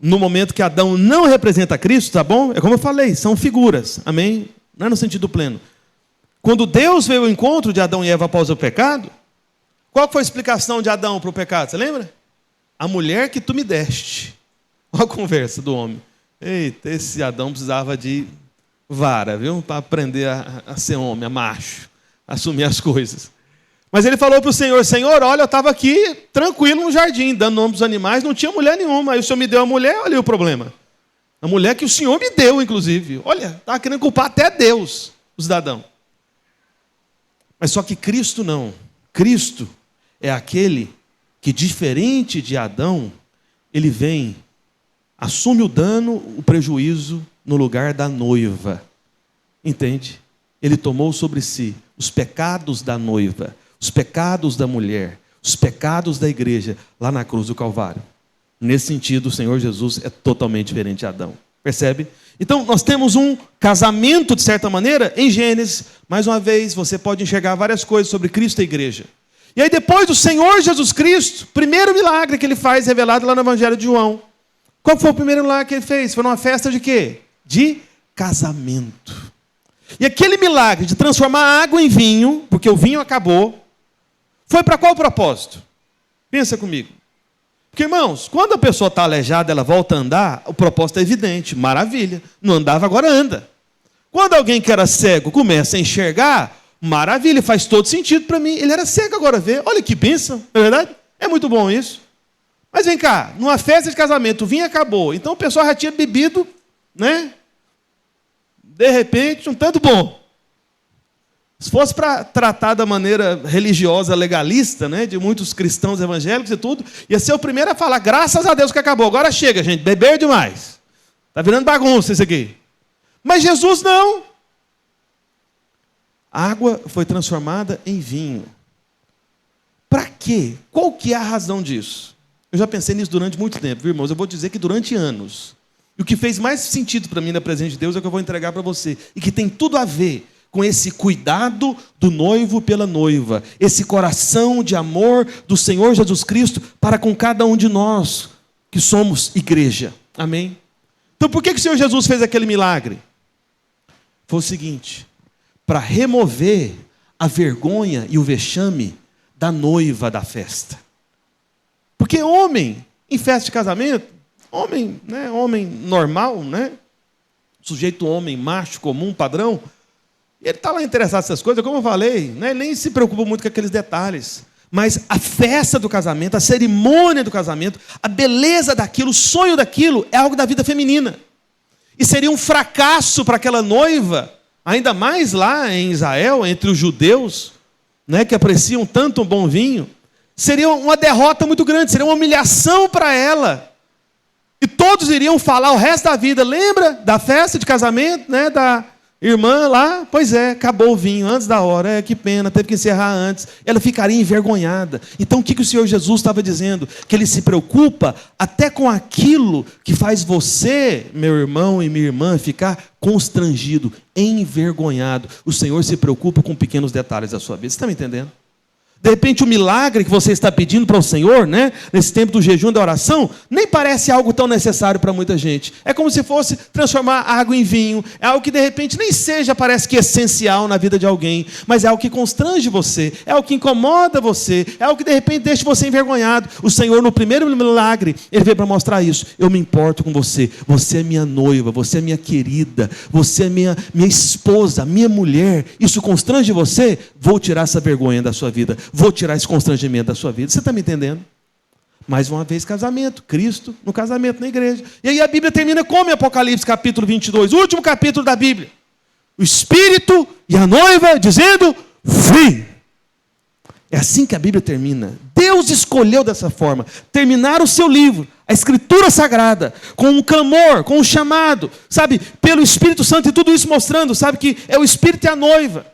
no momento que Adão não representa Cristo, tá bom? É como eu falei, são figuras, amém? Não é no sentido pleno. Quando Deus veio ao encontro de Adão e Eva após o pecado, qual foi a explicação de Adão para o pecado? Você lembra? A mulher que tu me deste. Olha a conversa do homem. Eita, esse Adão precisava de vara, viu? Para aprender a ser homem, a macho, a assumir as coisas. Mas ele falou para o Senhor, Senhor, olha, eu estava aqui tranquilo no jardim, dando nome para os animais, não tinha mulher nenhuma. Aí o Senhor me deu a mulher, olha aí o problema. A mulher que o Senhor me deu, inclusive. Olha, estava querendo culpar até Deus, o cidadão. Mas só que Cristo não. Cristo é aquele que, diferente de Adão, ele vem, assume o dano, o prejuízo no lugar da noiva. Entende? Ele tomou sobre si os pecados da noiva, os pecados da mulher, os pecados da igreja, lá na cruz do Calvário. Nesse sentido, o Senhor Jesus é totalmente diferente de Adão. Percebe? Então, nós temos um casamento, de certa maneira, em Gênesis. Mais uma vez, você pode enxergar várias coisas sobre Cristo e a igreja. E aí, depois do Senhor Jesus Cristo, primeiro milagre que ele faz, revelado lá no Evangelho de João. Qual foi o primeiro milagre que ele fez? Foi numa festa de quê? De casamento. E aquele milagre de transformar a água em vinho, porque o vinho acabou, foi para qual propósito? Pensa comigo. Porque, irmãos, quando a pessoa está aleijada, ela volta a andar, o propósito é evidente, maravilha. Não andava, agora anda. Quando alguém que era cego começa a enxergar, maravilha, faz todo sentido para mim. Ele era cego, agora vê. Olha que bênção, não é verdade? É muito bom isso. Mas vem cá, numa festa de casamento, o vinho acabou. Então o pessoal já tinha bebido, né? De repente, um tanto bom. Se fosse para tratar da maneira religiosa, legalista, né, de muitos cristãos evangélicos e tudo, ia ser o primeiro a falar, graças a Deus que acabou. Agora chega, gente, beber demais. Está virando bagunça isso aqui. Mas Jesus não. A água foi transformada em vinho. Para quê? Qual que é a razão disso? Eu já pensei nisso durante muito tempo, viu, irmãos? Eu vou dizer que durante anos. E o que fez mais sentido para mim na presença de Deus é o que eu vou entregar para você. E que tem tudo a ver com esse cuidado do noivo pela noiva. Esse coração de amor do Senhor Jesus Cristo para com cada um de nós que somos igreja. Amém? Então por que o Senhor Jesus fez aquele milagre? Foi o seguinte: para remover a vergonha e o vexame da noiva da festa. Porque homem, em festa de casamento, homem, né, homem normal, né, sujeito homem, macho, comum, padrão, ele está lá interessado nessas coisas, como eu falei, né, ele nem se preocupa muito com aqueles detalhes. Mas a festa do casamento, a cerimônia do casamento, a beleza daquilo, o sonho daquilo, é algo da vida feminina. E seria um fracasso para aquela noiva, ainda mais lá em Israel, entre os judeus, né, que apreciam tanto um bom vinho, seria uma derrota muito grande, seria uma humilhação para ela. E todos iriam falar o resto da vida. Lembra da festa de casamento, né, da irmã lá? Pois é, acabou o vinho antes da hora. Que pena, teve que encerrar antes. Ela ficaria envergonhada. Então o que o Senhor Jesus estava dizendo? Que Ele se preocupa até com aquilo que faz você, meu irmão e minha irmã, ficar constrangido, envergonhado. O Senhor se preocupa com pequenos detalhes da sua vida. Você está me entendendo? De repente o milagre que você está pedindo para o Senhor, né, nesse tempo do jejum e da oração, nem parece algo tão necessário para muita gente. É como se fosse transformar água em vinho. É algo que de repente nem seja, parece que essencial na vida de alguém, mas é algo que constrange você, é algo que incomoda você, é algo que de repente deixa você envergonhado. O Senhor, no primeiro milagre, Ele veio para mostrar isso. Eu me importo com você. Você é minha noiva, você é minha querida, você é minha esposa, minha mulher. Isso constrange você? Vou tirar essa vergonha da sua vida. Vou tirar esse constrangimento da sua vida. Você está me entendendo? Mais uma vez, casamento. Cristo no casamento, na igreja. E aí a Bíblia termina como em Apocalipse, capítulo 22. O último capítulo da Bíblia. O Espírito e a noiva dizendo: vem. É assim que a Bíblia termina. Deus escolheu dessa forma. Terminar o seu livro, a Escritura Sagrada, com um clamor, com um chamado, sabe? Pelo Espírito Santo e tudo isso mostrando, sabe? Que é o Espírito e a noiva.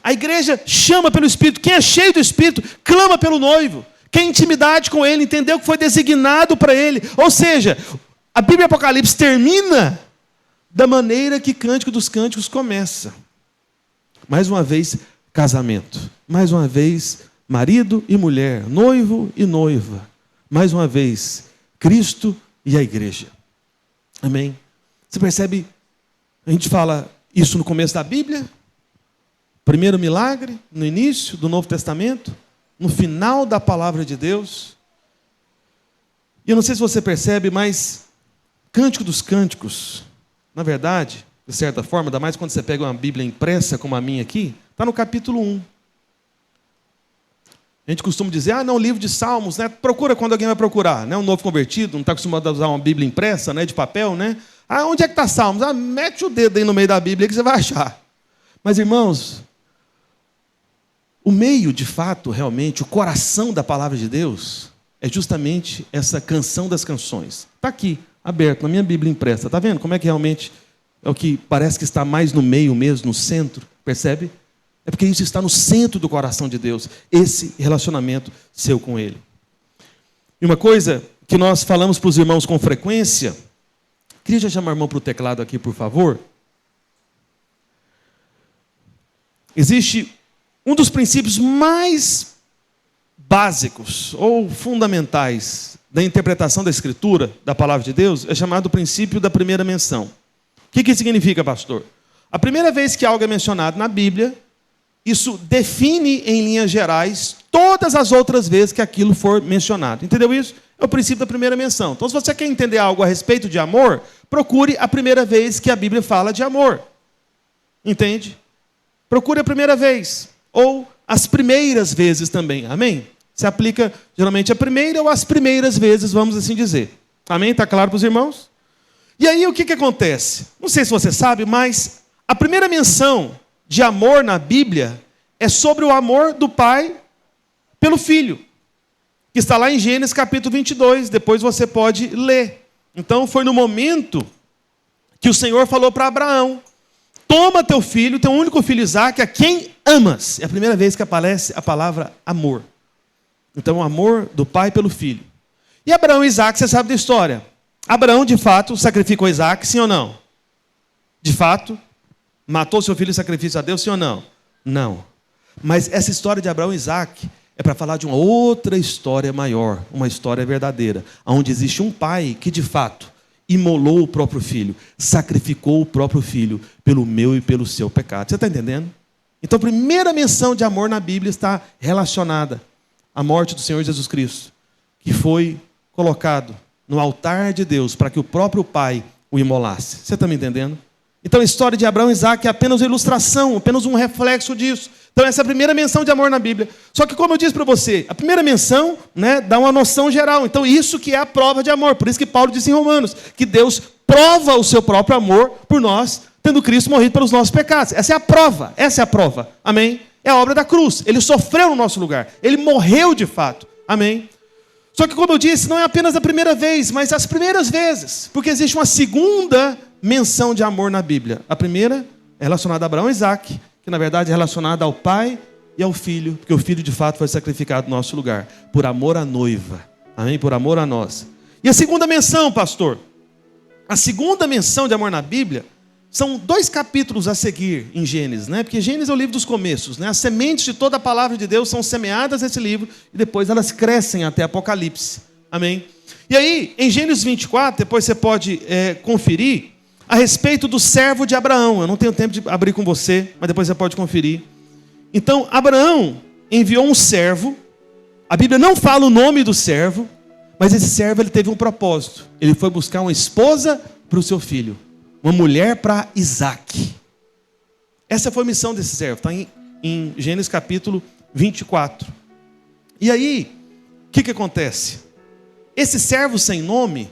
A igreja chama pelo Espírito. Quem é cheio do Espírito, clama pelo noivo. Quem tem intimidade com ele, entendeu que foi designado para ele. Ou seja, a Bíblia Apocalipse termina da maneira que Cântico dos Cânticos começa. Mais uma vez, casamento. Mais uma vez, marido e mulher. Noivo e noiva. Mais uma vez, Cristo e a igreja. Amém? Você percebe? A gente fala isso no começo da Bíblia. Primeiro milagre, no início do Novo Testamento, no final da palavra de Deus. E eu não sei se você percebe, mas Cântico dos Cânticos, na verdade, de certa forma, ainda mais quando você pega uma Bíblia impressa como a minha aqui, está no capítulo 1. A gente costuma dizer, não, livro de Salmos, né? Procura quando alguém vai procurar, né? Um novo convertido, não está acostumado a usar uma Bíblia impressa, né? De papel, né? Onde é que está Salmos? Mete o dedo aí no meio da Bíblia que você vai achar. Mas, irmãos, o meio, de fato, realmente, o coração da palavra de Deus é justamente essa canção das canções. Está aqui, aberto, na minha Bíblia impressa. Está vendo como é que realmente é o que parece que está mais no meio mesmo, no centro? Percebe? É porque isso está no centro do coração de Deus, esse relacionamento seu com Ele. E uma coisa que nós falamos para os irmãos com frequência, queria já chamar o irmão para o teclado aqui, por favor. Existe um dos princípios mais básicos ou fundamentais da interpretação da Escritura, da Palavra de Deus, é chamado o princípio da primeira menção. O que significa, pastor? A primeira vez que algo é mencionado na Bíblia, isso define em linhas gerais todas as outras vezes que aquilo for mencionado. Entendeu isso? É o princípio da primeira menção. Então, se você quer entender algo a respeito de amor, procure a primeira vez que a Bíblia fala de amor. Entende? Procure a primeira vez. Ou as primeiras vezes também, amém? Se aplica geralmente a primeira ou as primeiras vezes, vamos assim dizer. Amém? Está claro para os irmãos? E aí o que acontece? Não sei se você sabe, mas a primeira menção de amor na Bíblia é sobre o amor do pai pelo filho, que está lá em Gênesis capítulo 22, depois você pode ler. Então foi no momento que o Senhor falou para Abraão: toma teu filho, teu único filho Isaque, a quem amas. É a primeira vez que aparece a palavra amor. Então, o amor do pai pelo filho. E Abraão e Isaac, você sabe da história. Abraão, de fato, sacrificou Isaac, sim ou não? De fato, matou seu filho em sacrifício a Deus, sim ou não? Não. Mas essa história de Abraão e Isaac é para falar de uma outra história maior, uma história verdadeira, onde existe um pai que, de fato, imolou o próprio filho, sacrificou o próprio filho pelo meu e pelo seu pecado. Você está entendendo? Então, a primeira menção de amor na Bíblia está relacionada à morte do Senhor Jesus Cristo, que foi colocado no altar de Deus para que o próprio Pai o imolasse. Você está me entendendo? Então, a história de Abraão e Isaac é apenas uma ilustração, apenas um reflexo disso. Então, essa é a primeira menção de amor na Bíblia. Só que, como eu disse para você, a primeira menção, dá uma noção geral. Então, isso que é a prova de amor. Por isso que Paulo disse em Romanos, que Deus prova o seu próprio amor por nós, tendo Cristo morrido pelos nossos pecados. Essa é a prova. Amém? É a obra da cruz. Ele sofreu no nosso lugar. Ele morreu de fato. Amém? Só que, como eu disse, não é apenas a primeira vez, mas as primeiras vezes. Porque existe uma segunda menção de amor na Bíblia. A primeira é relacionada a Abraão e Isaac, que na verdade é relacionada ao pai e ao filho, porque o filho de fato foi sacrificado no nosso lugar, por amor à noiva. Amém? Por amor a nós. E a segunda menção, pastor? A segunda menção de amor na Bíblia são 2 capítulos a seguir em Gênesis, Porque Gênesis é o livro dos começos, As sementes de toda a palavra de Deus são semeadas nesse livro e depois elas crescem até Apocalipse. Amém? E aí, em Gênesis 24, depois você pode conferir a respeito do servo de Abraão. Eu não tenho tempo de abrir com você, mas depois você pode conferir. Então, Abraão enviou um servo. A Bíblia não fala o nome do servo, mas esse servo ele teve um propósito. Ele foi buscar uma esposa para o seu filho. Uma mulher para Isaac. Essa foi a missão desse servo. Está em Gênesis capítulo 24. E aí, o que acontece? Esse servo sem nome,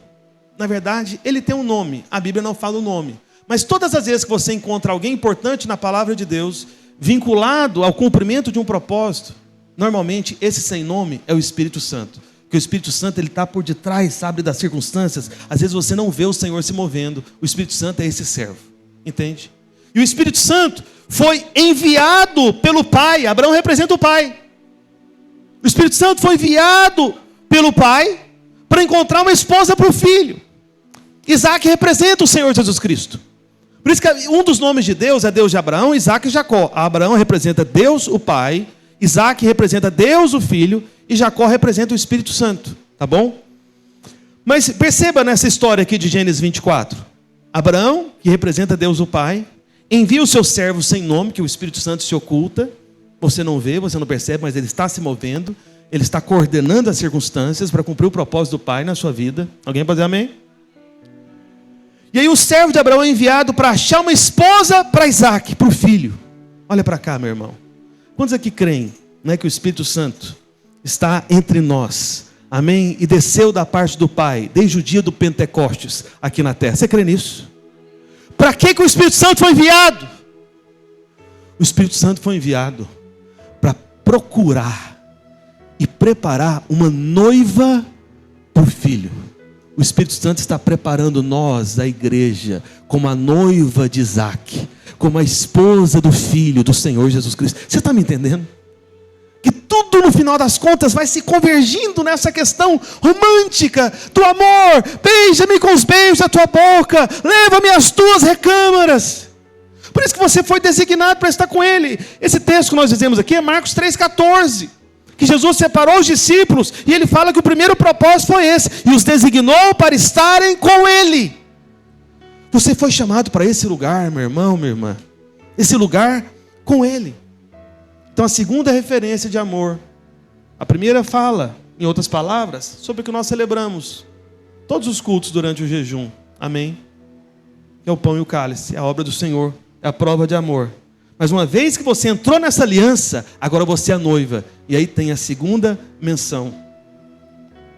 na verdade, ele tem um nome. A Bíblia não fala o nome. Mas todas as vezes que você encontra alguém importante na palavra de Deus, vinculado ao cumprimento de um propósito, normalmente esse sem nome é o Espírito Santo. Porque o Espírito Santo ele está por detrás, sabe, das circunstâncias. Às vezes você não vê o Senhor se movendo. O Espírito Santo é esse servo. Entende? E o Espírito Santo foi enviado pelo Pai. Abraão representa o Pai. O Espírito Santo foi enviado pelo Pai para encontrar uma esposa para o filho. Isaac representa o Senhor Jesus Cristo. Por isso que um dos nomes de Deus é Deus de Abraão, Isaac e Jacó. Abraão representa Deus o Pai, Isaac representa Deus o Filho e Jacó representa o Espírito Santo. Tá bom? Mas perceba nessa história aqui de Gênesis 24. Abraão, que representa Deus o Pai, envia o seu servo sem nome, que o Espírito Santo se oculta. Você não vê, você não percebe, mas ele está se movendo. Ele está coordenando as circunstâncias para cumprir o propósito do Pai na sua vida. Alguém pode dizer amém? E aí o servo de Abraão é enviado para achar uma esposa para Isaac, para o filho. Olha para cá, meu irmão. Quantos aqui creem, que o Espírito Santo está entre nós? Amém? E desceu da parte do Pai, desde o dia do Pentecostes, aqui na terra. Você crê nisso? Para que o Espírito Santo foi enviado? O Espírito Santo foi enviado para procurar e preparar uma noiva para o filho. O Espírito Santo está preparando nós, a igreja, como a noiva de Isaac, como a esposa do filho do Senhor Jesus Cristo. Você está me entendendo? Que tudo no final das contas vai se convergindo nessa questão romântica do amor. Beija-me com os beijos da tua boca, leva-me às tuas recâmaras. Por isso que você foi designado para estar com Ele. Esse texto que nós dizemos aqui é Marcos 3,14. Que Jesus separou os discípulos e Ele fala que o primeiro propósito foi esse. E os designou para estarem com Ele. Você foi chamado para esse lugar, meu irmão, minha irmã. Esse lugar com Ele. Então a segunda referência de amor. A primeira fala, em outras palavras, sobre o que nós celebramos. Todos os cultos durante o jejum. Amém? Que é o pão e o cálice. É a obra do Senhor. É a prova de amor. Mas uma vez que você entrou nessa aliança, agora você é a noiva. E aí tem a segunda menção.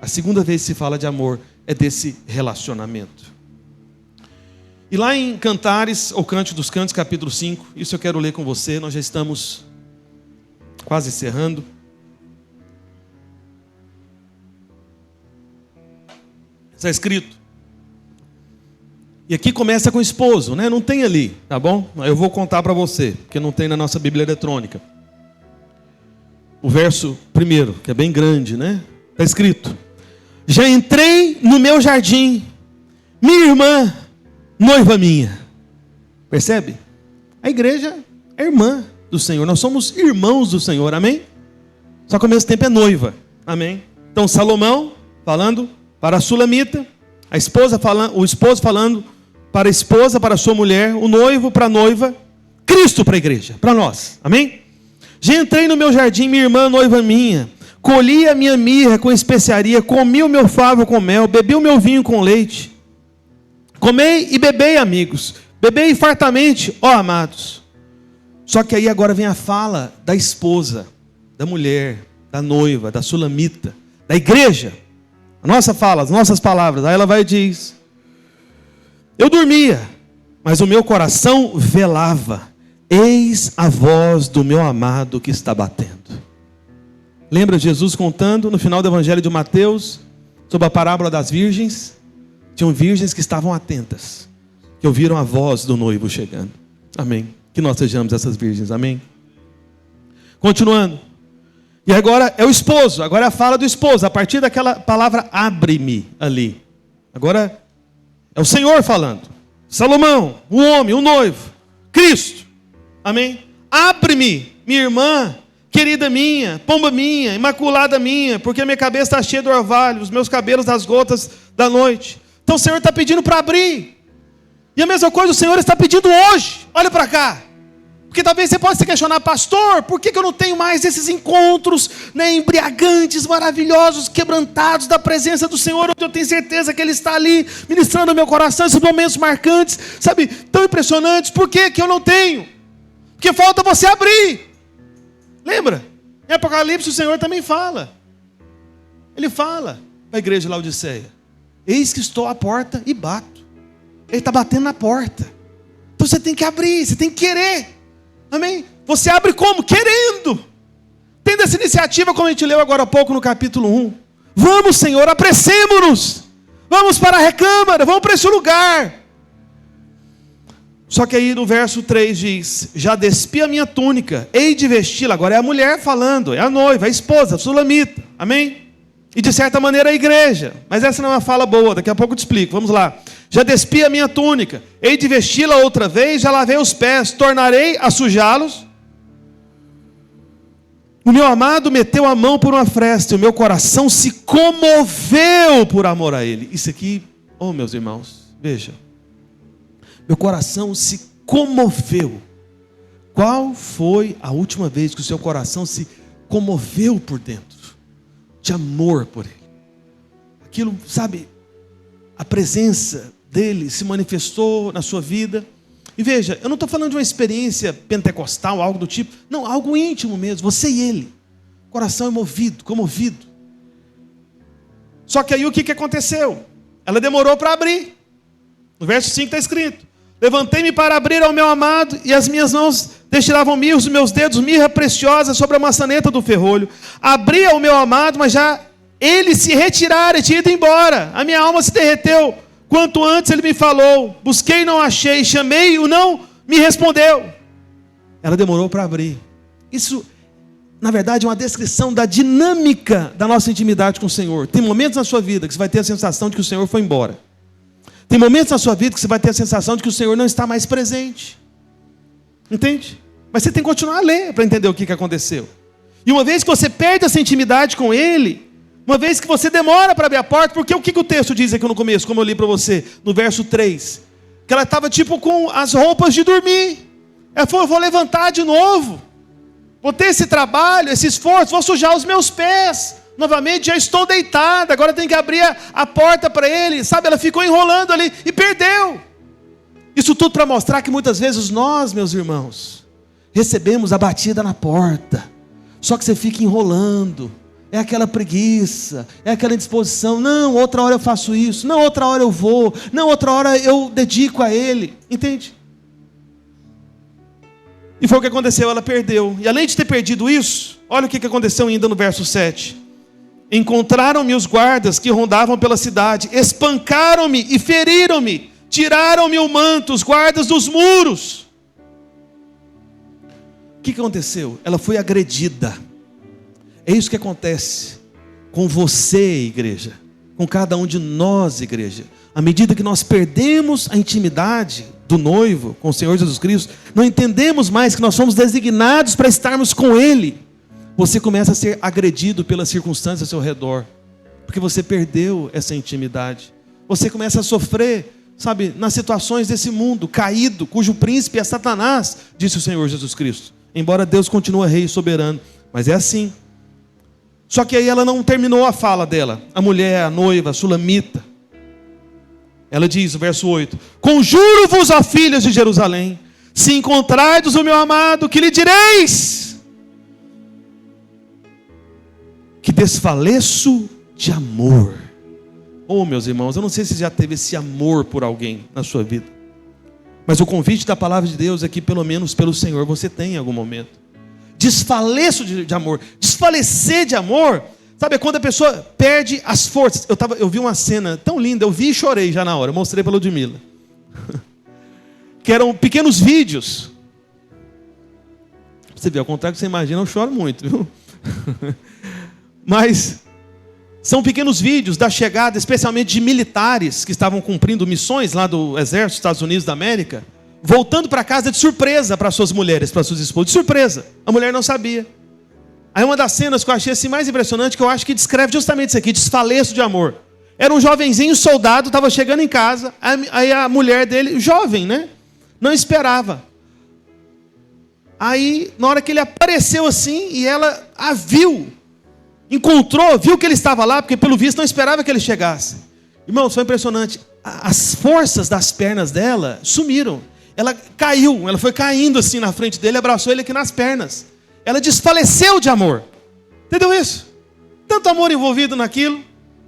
A segunda vez que se fala de amor é desse relacionamento. E lá em Cantares, ou Cântico dos Cantos, capítulo 5, isso eu quero ler com você, nós já estamos quase encerrando. Está escrito. E aqui começa com o esposo, Não tem ali, tá bom? Eu vou contar para você, porque não tem na nossa Bíblia eletrônica. O verso primeiro, que é bem grande, Está escrito: Já entrei no meu jardim, minha irmã, noiva minha. Percebe? A igreja é irmã do Senhor, nós somos irmãos do Senhor, amém? Só que ao mesmo tempo é noiva, amém? Então Salomão falando para a sulamita, o esposo falando para a esposa, para a sua mulher, o noivo para a noiva, Cristo para a igreja, para nós, amém? Já entrei no meu jardim, minha irmã, noiva minha, colhi a minha mirra com especiaria, comi o meu favo com mel, bebi o meu vinho com leite. Comei e bebei, amigos, bebei fartamente, ó amados. Só que aí agora vem a fala da esposa, da mulher, da noiva, da sulamita, da igreja. A nossa fala, as nossas palavras. Aí ela vai e diz: eu dormia, mas o meu coração velava. Eis a voz do meu amado que está batendo. Lembra Jesus contando no final do Evangelho de Mateus sobre a parábola das virgens? Tinham virgens que estavam atentas, que ouviram a voz do noivo chegando. Amém. Que nós sejamos essas virgens, amém? Continuando. E agora é o esposo, agora é a fala do esposo, a partir daquela palavra abre-me ali. Agora é o Senhor falando. Salomão, o homem, o noivo, Cristo. Amém? Abre-me, minha irmã, querida minha, pomba minha, imaculada minha, porque a minha cabeça está cheia de orvalho, os meus cabelos das gotas da noite. Então o Senhor está pedindo para abrir. E a mesma coisa o Senhor está pedindo hoje. Olha para cá. Porque talvez você possa se questionar: pastor, por que eu não tenho mais esses encontros, né, embriagantes, maravilhosos, quebrantados da presença do Senhor, onde eu tenho certeza que Ele está ali, ministrando no meu coração, esses momentos marcantes, sabe, tão impressionantes. Por que eu não tenho? Porque falta você abrir. Lembra? Em Apocalipse o Senhor também fala. Ele fala para a igreja de Laodiceia: eis que estou à porta e bato. Ele está batendo na porta. Então você tem que abrir, você tem que querer. Amém? Você abre como? Querendo. Tendo essa iniciativa, como a gente leu agora há pouco no capítulo 1. Vamos, Senhor, apressemos-nos. Vamos para a recâmara, vamos para esse lugar. Só que aí no verso 3 diz: já despi a minha túnica, hei de vesti-la. Agora é a mulher falando, é a noiva, a esposa, a sulamita. Amém? E de certa maneira a igreja. Mas essa não é uma fala boa, daqui a pouco eu te explico. Vamos lá. Já despi a minha túnica, hei de vesti-la outra vez, já lavei os pés, tornarei a sujá-los. O meu amado meteu a mão por uma fresta, e o meu coração se comoveu por amor a ele. Isso aqui, oh meus irmãos, veja. Meu coração se comoveu. Qual foi a última vez que o seu coração se comoveu por dentro? De amor por ele. Aquilo, sabe, a presença dele se manifestou na sua vida. E veja, eu não estou falando de uma experiência pentecostal, algo do tipo. Não, algo íntimo mesmo, você e ele. O coração é movido, comovido. Só que aí o que aconteceu? Ela demorou para abrir. No verso 5 está escrito: levantei-me para abrir ao meu amado, e as minhas mãos destilavam mirra, os meus dedos mirra preciosa sobre a maçaneta do ferrolho. Abri ao meu amado, mas já ele se retirara e tinha ido embora. A minha alma se derreteu. Quanto antes ele me falou, busquei e não achei, chamei e não me respondeu. Ela demorou para abrir. Isso, na verdade, é uma descrição da dinâmica da nossa intimidade com o Senhor. Tem momentos na sua vida que você vai ter a sensação de que o Senhor foi embora. Tem momentos na sua vida que você vai ter a sensação de que o Senhor não está mais presente. Entende? Mas você tem que continuar a ler para entender o que aconteceu. E uma vez que você perde essa intimidade com Ele, uma vez que você demora para abrir a porta, porque o que o texto diz aqui no começo, como eu li para você, no verso 3? Que ela estava tipo com as roupas de dormir. Ela falou: eu vou levantar de novo. Vou ter esse trabalho, esse esforço, vou sujar os meus pés. Novamente, já estou deitada, agora tem que abrir a porta para ele. Sabe, ela ficou enrolando ali e perdeu. Isso tudo para mostrar que muitas vezes nós, meus irmãos, recebemos a batida na porta. Só que você fica enrolando. É aquela preguiça, é aquela indisposição. Não, outra hora eu faço isso. Não, outra hora eu vou. Não, outra hora eu dedico a ele. Entende? E foi o que aconteceu, ela perdeu. E além de ter perdido isso, olha o que aconteceu ainda no verso 7. Encontraram-me os guardas que rondavam pela cidade, espancaram-me e feriram-me, tiraram-me o manto, os guardas dos muros. O que aconteceu? Ela foi agredida. É isso que acontece com você, igreja, com cada um de nós, igreja. À medida que nós perdemos a intimidade do noivo com o Senhor Jesus Cristo, não entendemos mais que nós somos designados para estarmos com Ele. Você começa a ser agredido pelas circunstâncias ao seu redor, porque você perdeu essa intimidade. Você começa a sofrer, sabe, nas situações desse mundo caído, cujo príncipe é Satanás, disse o Senhor Jesus Cristo. Embora Deus continue rei e soberano, mas é assim. Só que aí ela não terminou a fala dela. A mulher, a noiva, a sulamita. Ela diz, o verso 8: conjuro-vos, ó filhas de Jerusalém, se encontrardes o meu amado, que lhe direis? Que desfaleço de amor. Oh, meus irmãos, eu não sei se já teve esse amor por alguém na sua vida, mas o convite da palavra de Deus é que, pelo menos pelo Senhor, você tem em algum momento. Desfaleço de amor. Desfalecer de amor, sabe, é quando a pessoa perde as forças. Eu vi uma cena tão linda, eu vi e chorei já na hora. Eu mostrei para a Ludmila. Que eram pequenos vídeos. Você vê, ao contrário que você imagina, eu choro muito, viu? Mas são pequenos vídeos da chegada, especialmente de militares que estavam cumprindo missões lá do Exército dos Estados Unidos da América, voltando para casa de surpresa para suas mulheres, para suas esposas, de surpresa. A mulher não sabia. Aí uma das cenas que eu achei assim mais impressionante, que eu acho que descreve justamente isso aqui, desfaleço de amor. Era um jovenzinho soldado, estava chegando em casa, aí a mulher dele, jovem, né? Não esperava. Aí, na hora que ele apareceu assim, e ela a viu, encontrou, viu que ele estava lá, porque pelo visto não esperava que ele chegasse. Irmãos, foi impressionante. As forças das pernas dela sumiram. Ela caiu, ela foi caindo assim na frente dele, abraçou ele aqui nas pernas. Ela desfaleceu de amor. Entendeu isso? Tanto amor envolvido naquilo.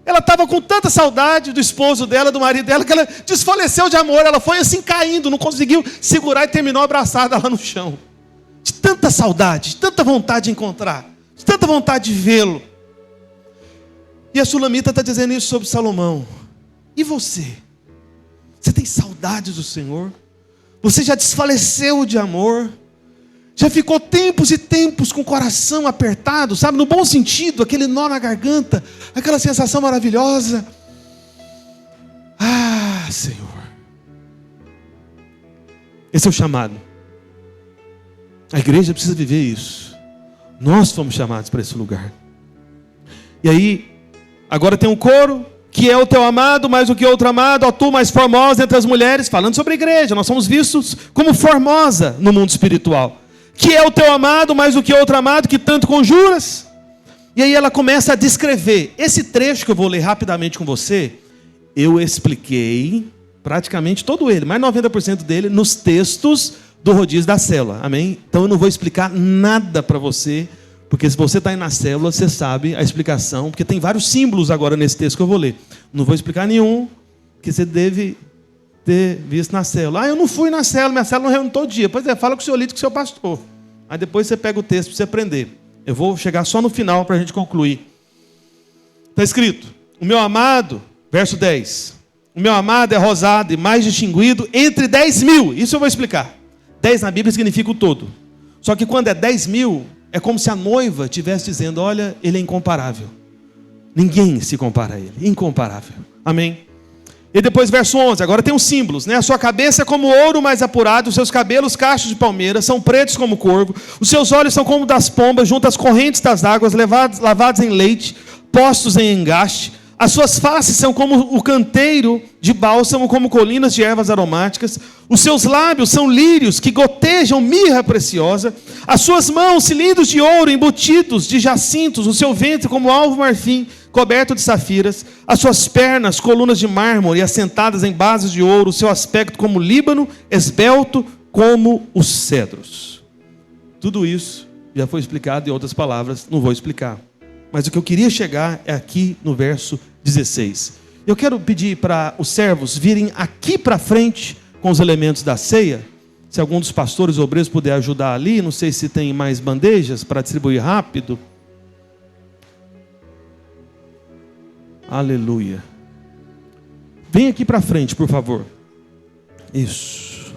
Ela estava com tanta saudade do esposo dela, do marido dela, que ela desfaleceu de amor. Ela foi assim caindo, não conseguiu segurar e terminou abraçada lá no chão. De tanta saudade, de tanta vontade de encontrar, de tanta vontade de vê-lo. E a sulamita está dizendo isso sobre Salomão. E você? Você tem saudade do Senhor? Você já desfaleceu de amor? Já ficou tempos e tempos com o coração apertado, sabe? No bom sentido, aquele nó na garganta, aquela sensação maravilhosa. Ah, Senhor. Esse é o chamado. A igreja precisa viver isso. Nós fomos chamados para esse lugar. E aí, agora tem um coro. Que é o teu amado mais do que outro amado, ó tu mais formosa entre as mulheres, falando sobre a igreja. Nós somos vistos como formosa no mundo espiritual. Que é o teu amado mais do que outro amado, que tanto conjuras. E aí ela começa a descrever. Esse trecho que eu vou ler rapidamente com você, eu expliquei praticamente todo ele, mais 90% dele, nos textos do rodízio da célula. Amém? Então eu não vou explicar nada para você, porque se você está aí na célula, você sabe a explicação, porque tem vários símbolos agora nesse texto que eu vou ler. Não vou explicar nenhum, que você deve ter visto na célula. Ah, eu não fui na célula, minha célula não reúne todo dia. Pois é, fala com o seu líder, com o seu pastor. Aí depois você pega o texto para você aprender. Eu vou chegar só no final para a gente concluir. Está escrito, o meu amado, verso 10. O meu amado é rosado e mais distinguido entre 10.000. Isso eu vou explicar. 10 na Bíblia significa o todo. Só que quando é 10.000... é como se a noiva estivesse dizendo, olha, ele é incomparável. Ninguém se compara a ele. Incomparável. Amém? E depois verso 11. Agora tem os símbolos, né? A sua cabeça é como ouro mais apurado. Os seus cabelos cachos de palmeira. São pretos como corvo. Os seus olhos são como das pombas. Junto às correntes das águas. Lavados em leite. Postos em engaste. As suas faces são como o canteiro de bálsamo, como colinas de ervas aromáticas. Os seus lábios são lírios que gotejam mirra preciosa. As suas mãos, cilindros de ouro embutidos de jacintos. O seu ventre como alvo marfim, coberto de safiras. As suas pernas, colunas de mármore, assentadas em bases de ouro. O seu aspecto como Líbano, esbelto como os cedros. Tudo isso já foi explicado em outras palavras, não vou explicar. Mas o que eu queria chegar é aqui no verso 16. Eu quero pedir para os servos virem aqui para frente com os elementos da ceia. Se algum dos pastores ou obreiros puder ajudar ali, não sei se tem mais bandejas para distribuir rápido. Aleluia. Vem aqui para frente, por favor. Isso.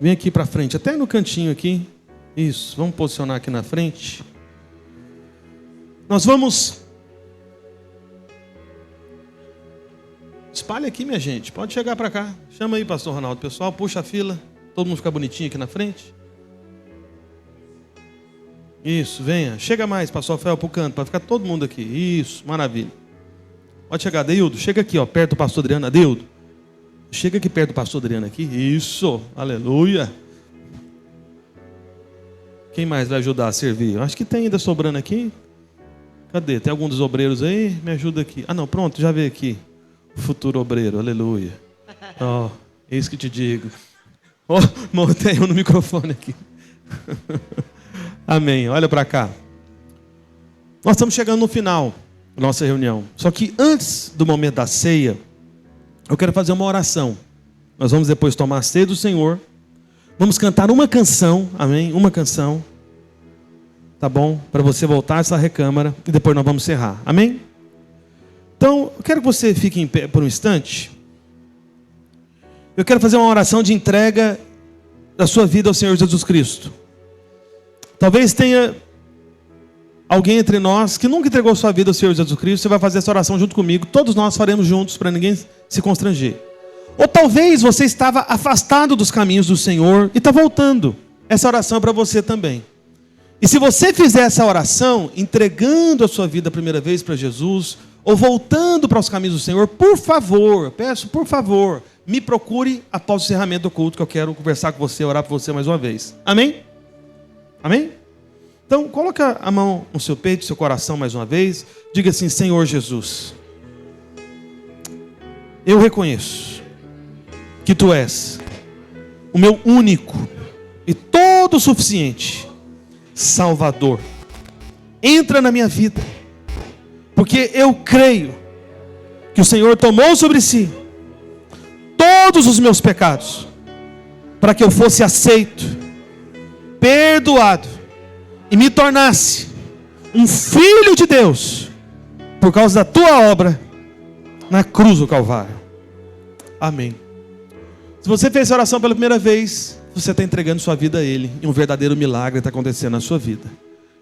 Vem aqui para frente, até no cantinho aqui. Isso, vamos posicionar aqui na frente. Nós vamos espalha aqui, minha gente. Pode chegar para cá. Chama aí, pastor Ronaldo. Pessoal, puxa a fila. Todo mundo fica bonitinho aqui na frente. Isso, venha. Chega mais, pastor Rafael, para o canto, para ficar todo mundo aqui. Isso, maravilha. Pode chegar, Deildo. Chega aqui, ó, perto do pastor Adriano. Deildo. Chega aqui perto do pastor Adriano aqui. Isso, aleluia. Quem mais vai ajudar a servir? Eu acho que tem ainda sobrando aqui. Cadê? Tem algum dos obreiros aí? Me ajuda aqui. Ah, não, pronto, já veio aqui. O futuro obreiro, aleluia. Ó, é isso que te digo. Ó, tem um no microfone aqui. Amém. Olha para cá. Nós estamos chegando no final da nossa reunião. Só que antes do momento da ceia, eu quero fazer uma oração. Nós vamos depois tomar a ceia do Senhor. Vamos cantar uma canção. Amém? Uma canção. Tá bom? Para você voltar a essa recâmara. E depois nós vamos encerrar. Amém? Então, eu quero que você fique em pé por um instante. Eu quero fazer uma oração de entrega da sua vida ao Senhor Jesus Cristo. Talvez tenha alguém entre nós que nunca entregou sua vida ao Senhor Jesus Cristo. Você vai fazer essa oração junto comigo. Todos nós faremos juntos para ninguém se constranger. Ou talvez você estava afastado dos caminhos do Senhor e está voltando. Essa oração é para você também. E se você fizer essa oração, entregando a sua vida a primeira vez para Jesus, ou voltando para os caminhos do Senhor, por favor, peço, por favor, me procure após o encerramento do culto, que eu quero conversar com você, orar por você mais uma vez. Amém? Amém? Então, coloca a mão no seu peito, no seu coração mais uma vez. Diga assim: Senhor Jesus, eu reconheço que Tu és o meu único e todo suficiente Salvador. Entra na minha vida, porque eu creio que o Senhor tomou sobre si todos os meus pecados, para que eu fosse aceito, perdoado e me tornasse um filho de Deus, por causa da Tua obra na cruz do Calvário. Amém. Se você fez essa oração pela primeira vez, você está entregando sua vida a Ele, e um verdadeiro milagre está acontecendo na sua vida.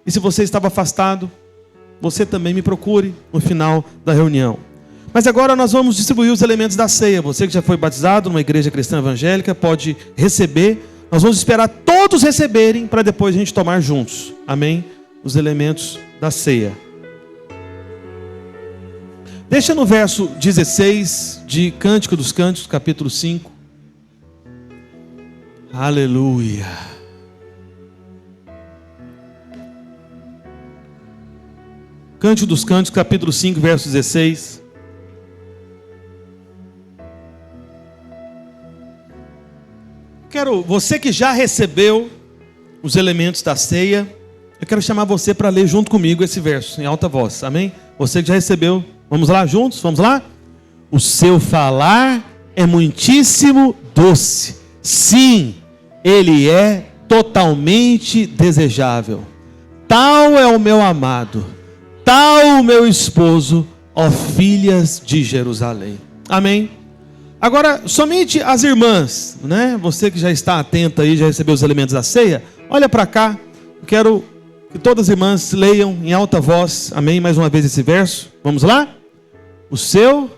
E se você estava afastado, você também me procure no final da reunião. Mas agora nós vamos distribuir os elementos da ceia. Você que já foi batizado numa igreja cristã evangélica pode receber. Nós vamos esperar todos receberem para depois a gente tomar juntos. Amém? Os elementos da ceia. Deixa no verso 16 de Cântico dos Cânticos, capítulo 5. Aleluia. Cântico dos Cânticos, capítulo 5, verso 16. Você que já recebeu os elementos da ceia, eu quero chamar você para ler junto comigo esse verso, em alta voz, amém? Você que já recebeu, vamos lá juntos, vamos lá? O seu falar é muitíssimo doce, sim, ele é totalmente desejável. Tal é o meu amado, tal o meu esposo, ó filhas de Jerusalém. Amém? Agora, somente as irmãs, né? Você que já está atenta aí, já recebeu os elementos da ceia, olha para cá. Eu quero que todas as irmãs leiam em alta voz, amém? Mais uma vez esse verso. Vamos lá? O seu...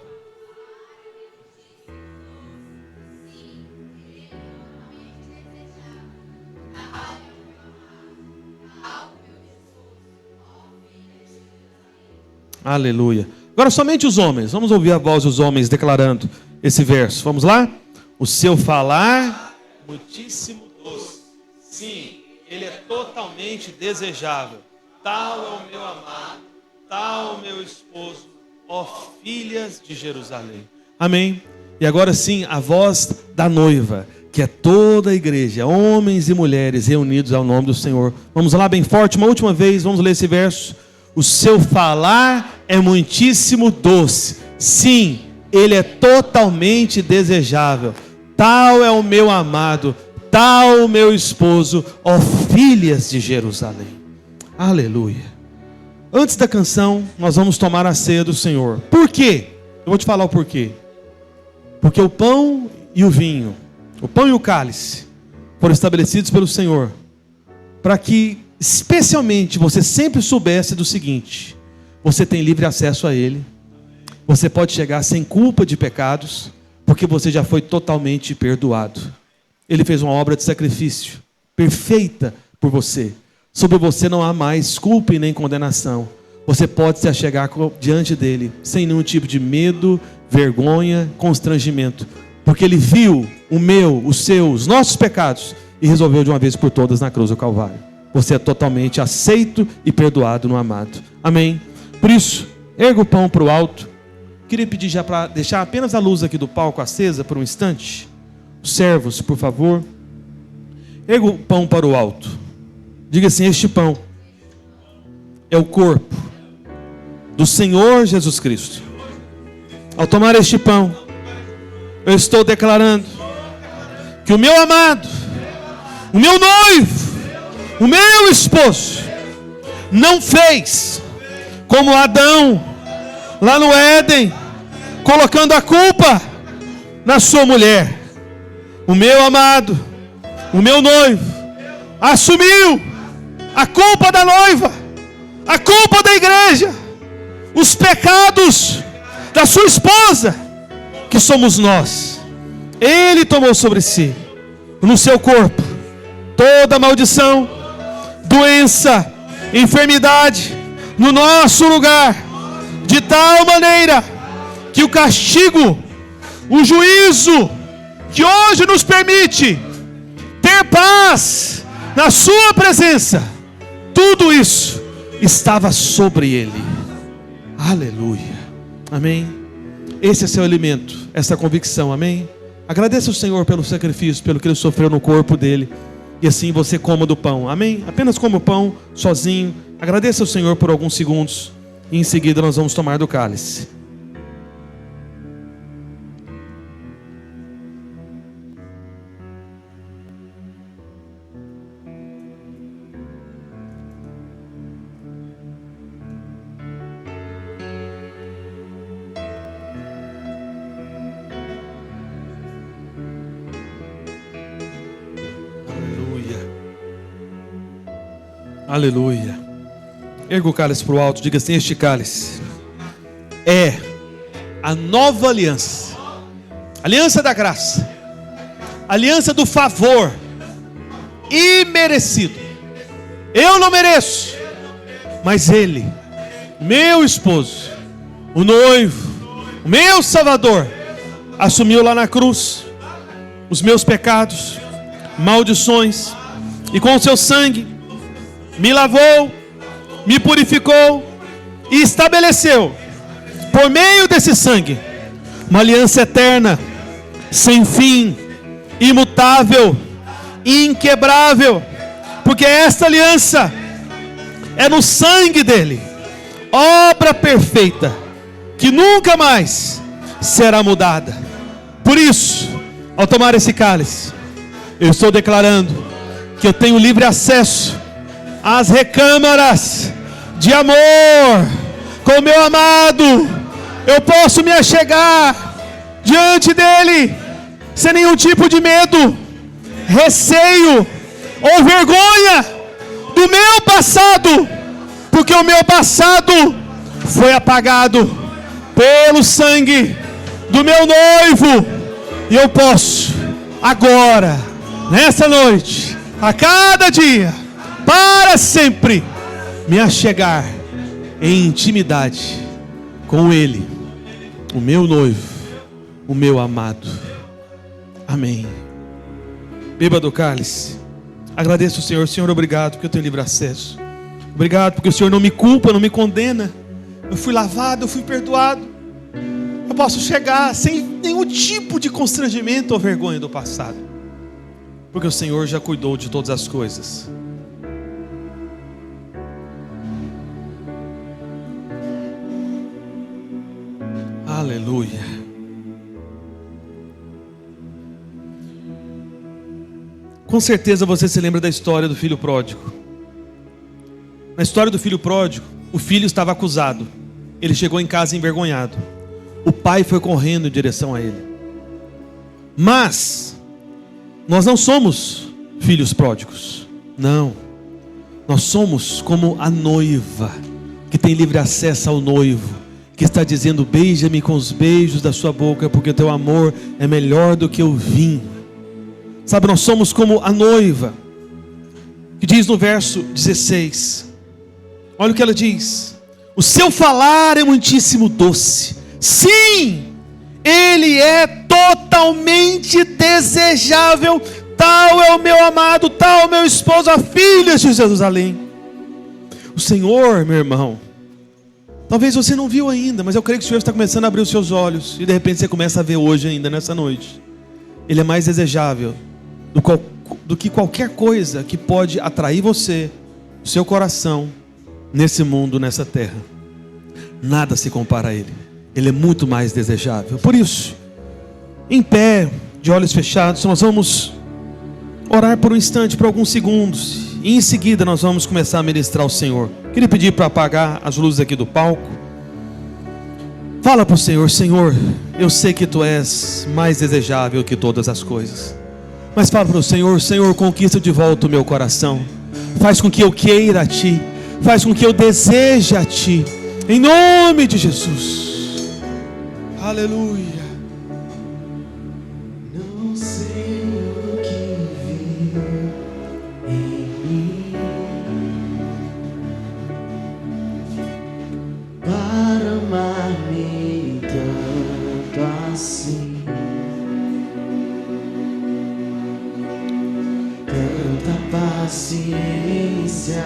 Aleluia. Agora somente os homens. Vamos ouvir a voz dos homens declarando esse verso. Vamos lá? O seu falar muitíssimo doce. Sim, ele é totalmente desejável. Tal é o meu amado, tal o meu esposo, ó filhas de Jerusalém. Amém. E agora sim, a voz da noiva, que é toda a igreja, homens e mulheres reunidos ao nome do Senhor. Vamos lá bem forte, uma última vez, vamos ler esse verso. O seu falar é muitíssimo doce. Sim, ele é totalmente desejável. Tal é o meu amado, tal o meu esposo, ó filhas de Jerusalém. Aleluia. Antes da canção, nós vamos tomar a ceia do Senhor. Por quê? Eu vou te falar o porquê. Porque o pão e o vinho, o pão e o cálice, foram estabelecidos pelo Senhor, para que especialmente você sempre soubesse do seguinte: você tem livre acesso a Ele, Você pode chegar sem culpa de pecados, porque você já foi totalmente perdoado. Ele fez uma obra de sacrifício perfeita por você. Sobre você não há mais culpa e nem condenação. Você pode se achegar diante dele sem nenhum tipo de medo, vergonha, constrangimento, porque ele viu o meu, o seu, os nossos pecados e resolveu de uma vez por todas na cruz do Calvário. Você é totalmente aceito e perdoado no amado. Amém? Por isso, erga o pão para o alto. Queria pedir já para deixar apenas a luz aqui do palco acesa por um instante. Os servos, por favor. Erga o pão para o alto. Diga assim: este pão é o corpo do Senhor Jesus Cristo. Ao tomar este pão, eu estou declarando que o meu amado, o meu noivo, o meu esposo, não fez como Adão lá no Éden, colocando a culpa na sua mulher. O meu amado, o meu noivo, assumiu a culpa da noiva, a culpa da igreja, os pecados da sua esposa, que somos nós. Ele tomou sobre si, no seu corpo, toda maldição, doença, enfermidade, no nosso lugar, de tal maneira que o castigo, o juízo que hoje nos permite ter paz na sua presença, tudo isso estava sobre ele. Aleluia. Amém. Esse é seu alimento, essa convicção. Amém. Agradeça ao Senhor pelo sacrifício, pelo que ele sofreu no corpo dele, e assim você coma do pão. Amém. Apenas coma o pão sozinho. Agradeça ao Senhor por alguns segundos, e em seguida nós vamos tomar do cálice. Aleluia. Erga o cálice para o alto, diga assim: este cálice é a nova aliança, aliança da graça, aliança do favor imerecido. Eu não mereço, mas ele, meu esposo, o noivo, o meu Salvador, assumiu lá na cruz os meus pecados, maldições, e com o seu sangue me lavou, me purificou e estabeleceu, por meio desse sangue, uma aliança eterna, sem fim, imutável, inquebrável, porque esta aliança é no sangue dele, obra perfeita, que nunca mais será mudada. Por isso, ao tomar esse cálice, eu estou declarando que eu tenho livre acesso às recâmaras de amor com o meu amado. Eu posso me achegar diante dele sem nenhum tipo de medo, receio ou vergonha do meu passado, porque o meu passado foi apagado pelo sangue do meu noivo, e eu posso agora, nessa noite, a cada dia, para sempre, me achegar em intimidade com ele, o meu noivo, o meu amado. Amém. Beba do cálice. Agradeço ao Senhor. Senhor, obrigado porque eu tenho livre acesso. Obrigado porque o Senhor não me culpa, não me condena. Eu fui lavado, eu fui perdoado. Eu posso chegar sem nenhum tipo de constrangimento ou vergonha do passado, porque o Senhor já cuidou de todas as coisas. Aleluia. Com certeza você se lembra da história do filho pródigo. Na história do filho pródigo, o filho estava acusado. Ele chegou em casa envergonhado. O pai foi correndo em direção a ele. Mas nós não somos filhos pródigos. Não. Nós somos como a noiva, que tem livre acesso ao noivo, que está dizendo: beija-me com os beijos da sua boca, porque o teu amor é melhor do que o vinho. Sabe, nós somos como a noiva, que diz no verso 16, olha o que ela diz: o seu falar é muitíssimo doce. Sim, ele é totalmente desejável. Tal é o meu amado, tal é o meu esposo, a filha de Jerusalém. O Senhor, meu irmão, talvez você não viu ainda, mas eu creio que o Senhor está começando a abrir os seus olhos, e de repente você começa a ver hoje ainda, nessa noite. Ele é mais desejável do que qualquer coisa que pode atrair você, o seu coração, nesse mundo, nessa terra. Nada se compara a Ele. Ele é muito mais desejável. Por isso, em pé, de olhos fechados, nós vamos orar por um instante, por alguns segundos, e em seguida nós vamos começar a ministrar ao Senhor. Queria pedir para apagar as luzes aqui do palco. Fala para o Senhor: Senhor, eu sei que Tu és mais desejável que todas as coisas, mas fala para o Senhor: Senhor, conquista de volta o meu coração, faz com que eu queira a Ti, faz com que eu deseje a Ti, em nome de Jesus. Aleluia. Não sei o que vi em mim para amar-me tanto assim, tanta paciência,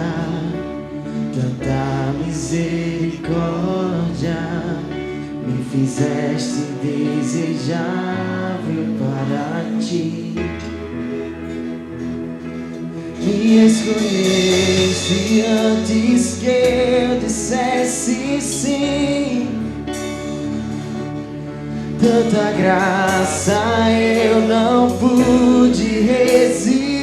tanta misericórdia, me fizeste desejável para Ti. Me escolheste antes que eu dissesse sim. Tanta graça eu não pude resistir.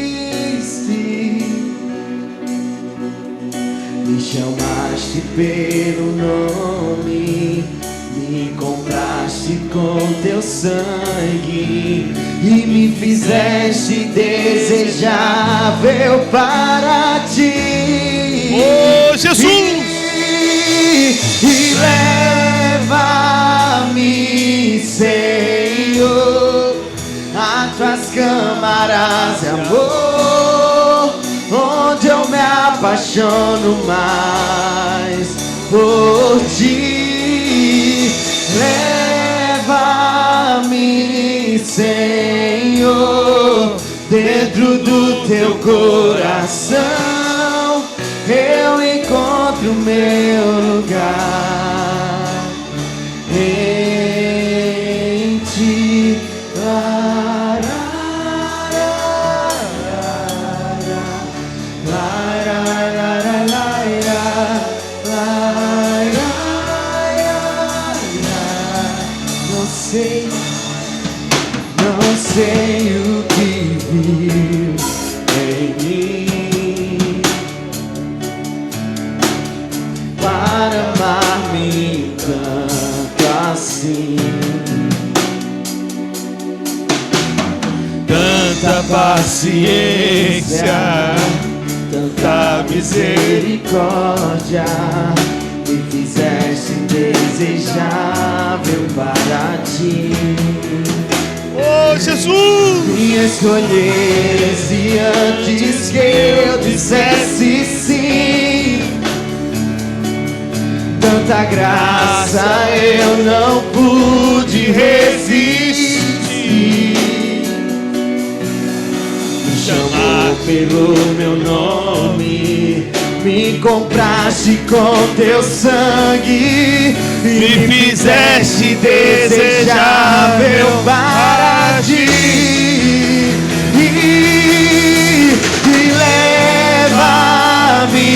Me chamaste pelo nome, me compraste com Teu sangue e me fizeste desejável para Ti. Oh, Jesus! E leva-me, Senhor, a Tuas câmaras de amor, onde eu me apaixono mais por Ti. Leva-me, Senhor, dentro do Teu coração, eu encontro meu lugar em Ti. Não sei o que viu em mim para amar-me tanto assim, Tanta paciência, tanta misericórdia, me fizeste desejável para Ti. Oh, Jesus! Me escolheste antes que eu dissesse sim. Tanta graça eu não pude resistir. Me chamou pelo meu nome, me compraste com Teu sangue e me fizeste desejável para Ti. E leva-me,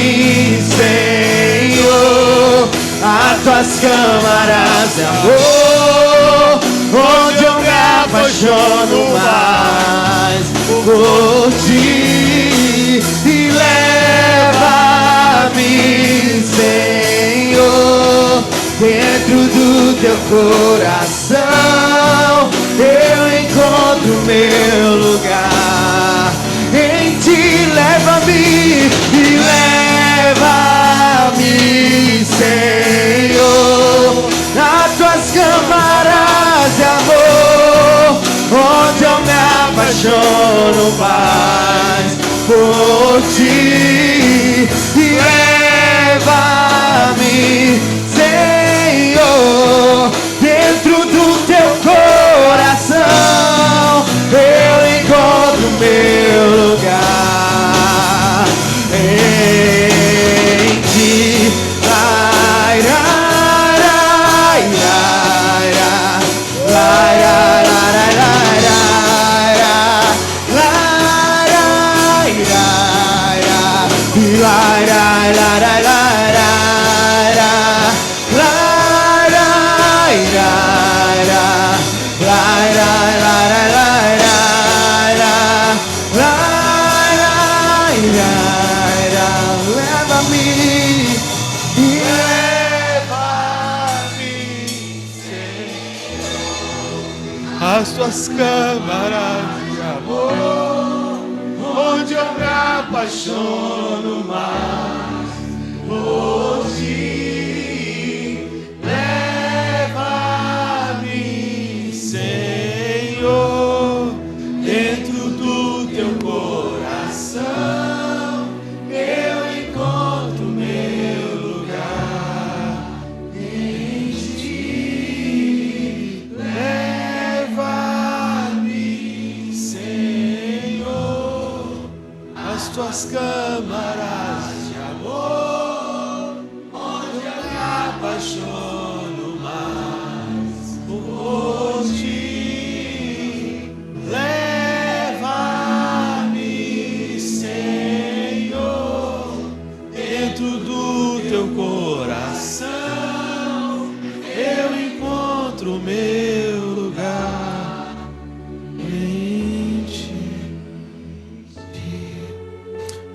Senhor, a Tuas câmaras de amor, onde eu me apaixono mais por Ti. E leva-me, Senhor, dentro do Teu coração, eu encontro meu lugar em Ti. Leva-me e leva-me, Senhor, apaixono mais por ti. Leva-me, Senhor, dentro do teu coração. Eu encontro meu lugar em ti. Lai, lai, lai, lai, lai, lai, as tuas câmaras de amor, onde eu me apaixono mais por ti. Leva-me, Senhor, dentro do teu coração. Eu encontro meu lugar em ti. Tuas câmaras de amor, onde eu me apaixono mais por ti. Leva-me, Senhor, dentro do teu coração. Eu encontro o meu lugar em ti.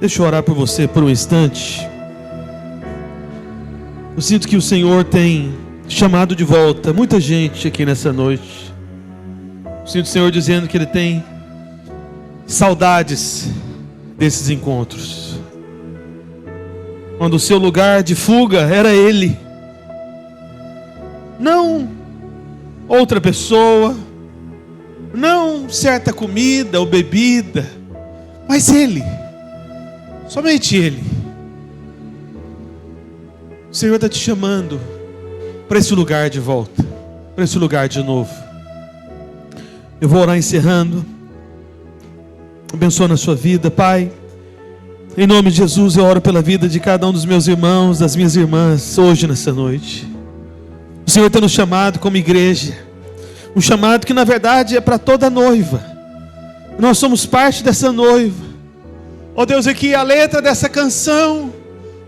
Deixa eu orar por você por um instante. Eu sinto que o Senhor tem chamado de volta muita gente aqui nessa noite. Eu sinto o Senhor dizendo que Ele tem saudades desses encontros. Quando o seu lugar de fuga era Ele, não outra pessoa, não certa comida ou bebida, mas Ele. Somente Ele. O Senhor está te chamando para esse lugar de volta, para esse lugar de novo. Eu vou orar encerrando. Abençoa na sua vida, Pai. Em nome de Jesus, eu oro pela vida de cada um dos meus irmãos, das minhas irmãs, hoje nessa noite. O Senhor tem nos chamado como igreja, um chamado que na verdade é para toda noiva. Nós somos parte dessa noiva. Ó Deus, e que a letra dessa canção,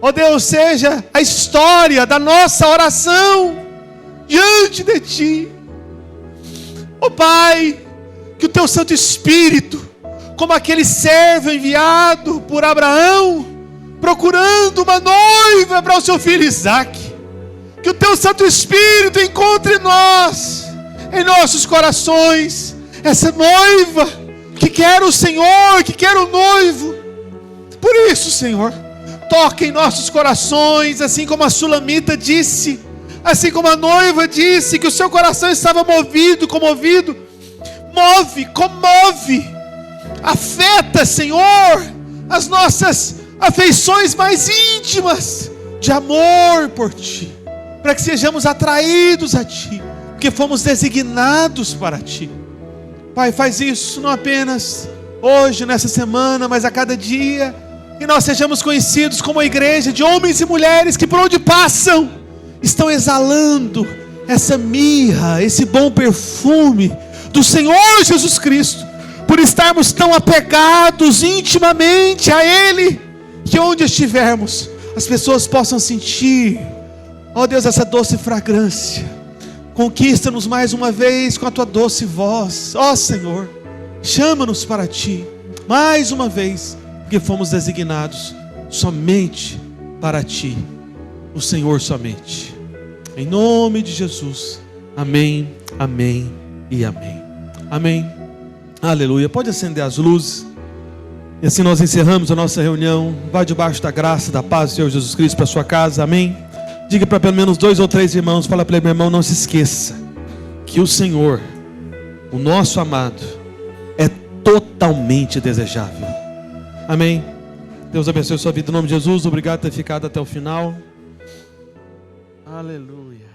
ó Deus, seja a história da nossa oração diante de Ti. Ó Pai, que o Teu Santo Espírito, como aquele servo enviado por Abraão, procurando uma noiva para o seu filho Isaque, que o Teu Santo Espírito encontre em nós, em nossos corações, essa noiva que quer o Senhor, que quer o noivo. Por isso, Senhor, toque em nossos corações, assim como a Sulamita disse, assim como a noiva disse, que o seu coração estava movido, comovido. Move, comove, afeta, Senhor, as nossas afeições mais íntimas de amor por Ti, para que sejamos atraídos a Ti, porque fomos designados para Ti. Pai, faz isso não apenas hoje, nessa semana, mas a cada dia, que nós sejamos conhecidos como a igreja de homens e mulheres que por onde passam, estão exalando essa mirra, esse bom perfume do Senhor Jesus Cristo, por estarmos tão apegados intimamente a Ele, que onde estivermos, as pessoas possam sentir, ó Deus, essa doce fragrância. Conquista-nos mais uma vez com a Tua doce voz, ó Senhor, chama-nos para Ti, mais uma vez, porque fomos designados somente para Ti, o Senhor somente. Em nome de Jesus, amém, amém e amém. Amém, aleluia. Pode acender as luzes. E assim nós encerramos a nossa reunião. Vá debaixo da graça, da paz do Senhor Jesus Cristo para a sua casa, amém. Diga para pelo menos 2 ou 3 irmãos, fala para ele: meu irmão, não se esqueça que o Senhor, o nosso amado, é totalmente desejável. Amém? Deus abençoe a sua vida em nome de Jesus. Obrigado por ter ficado até o final. Aleluia.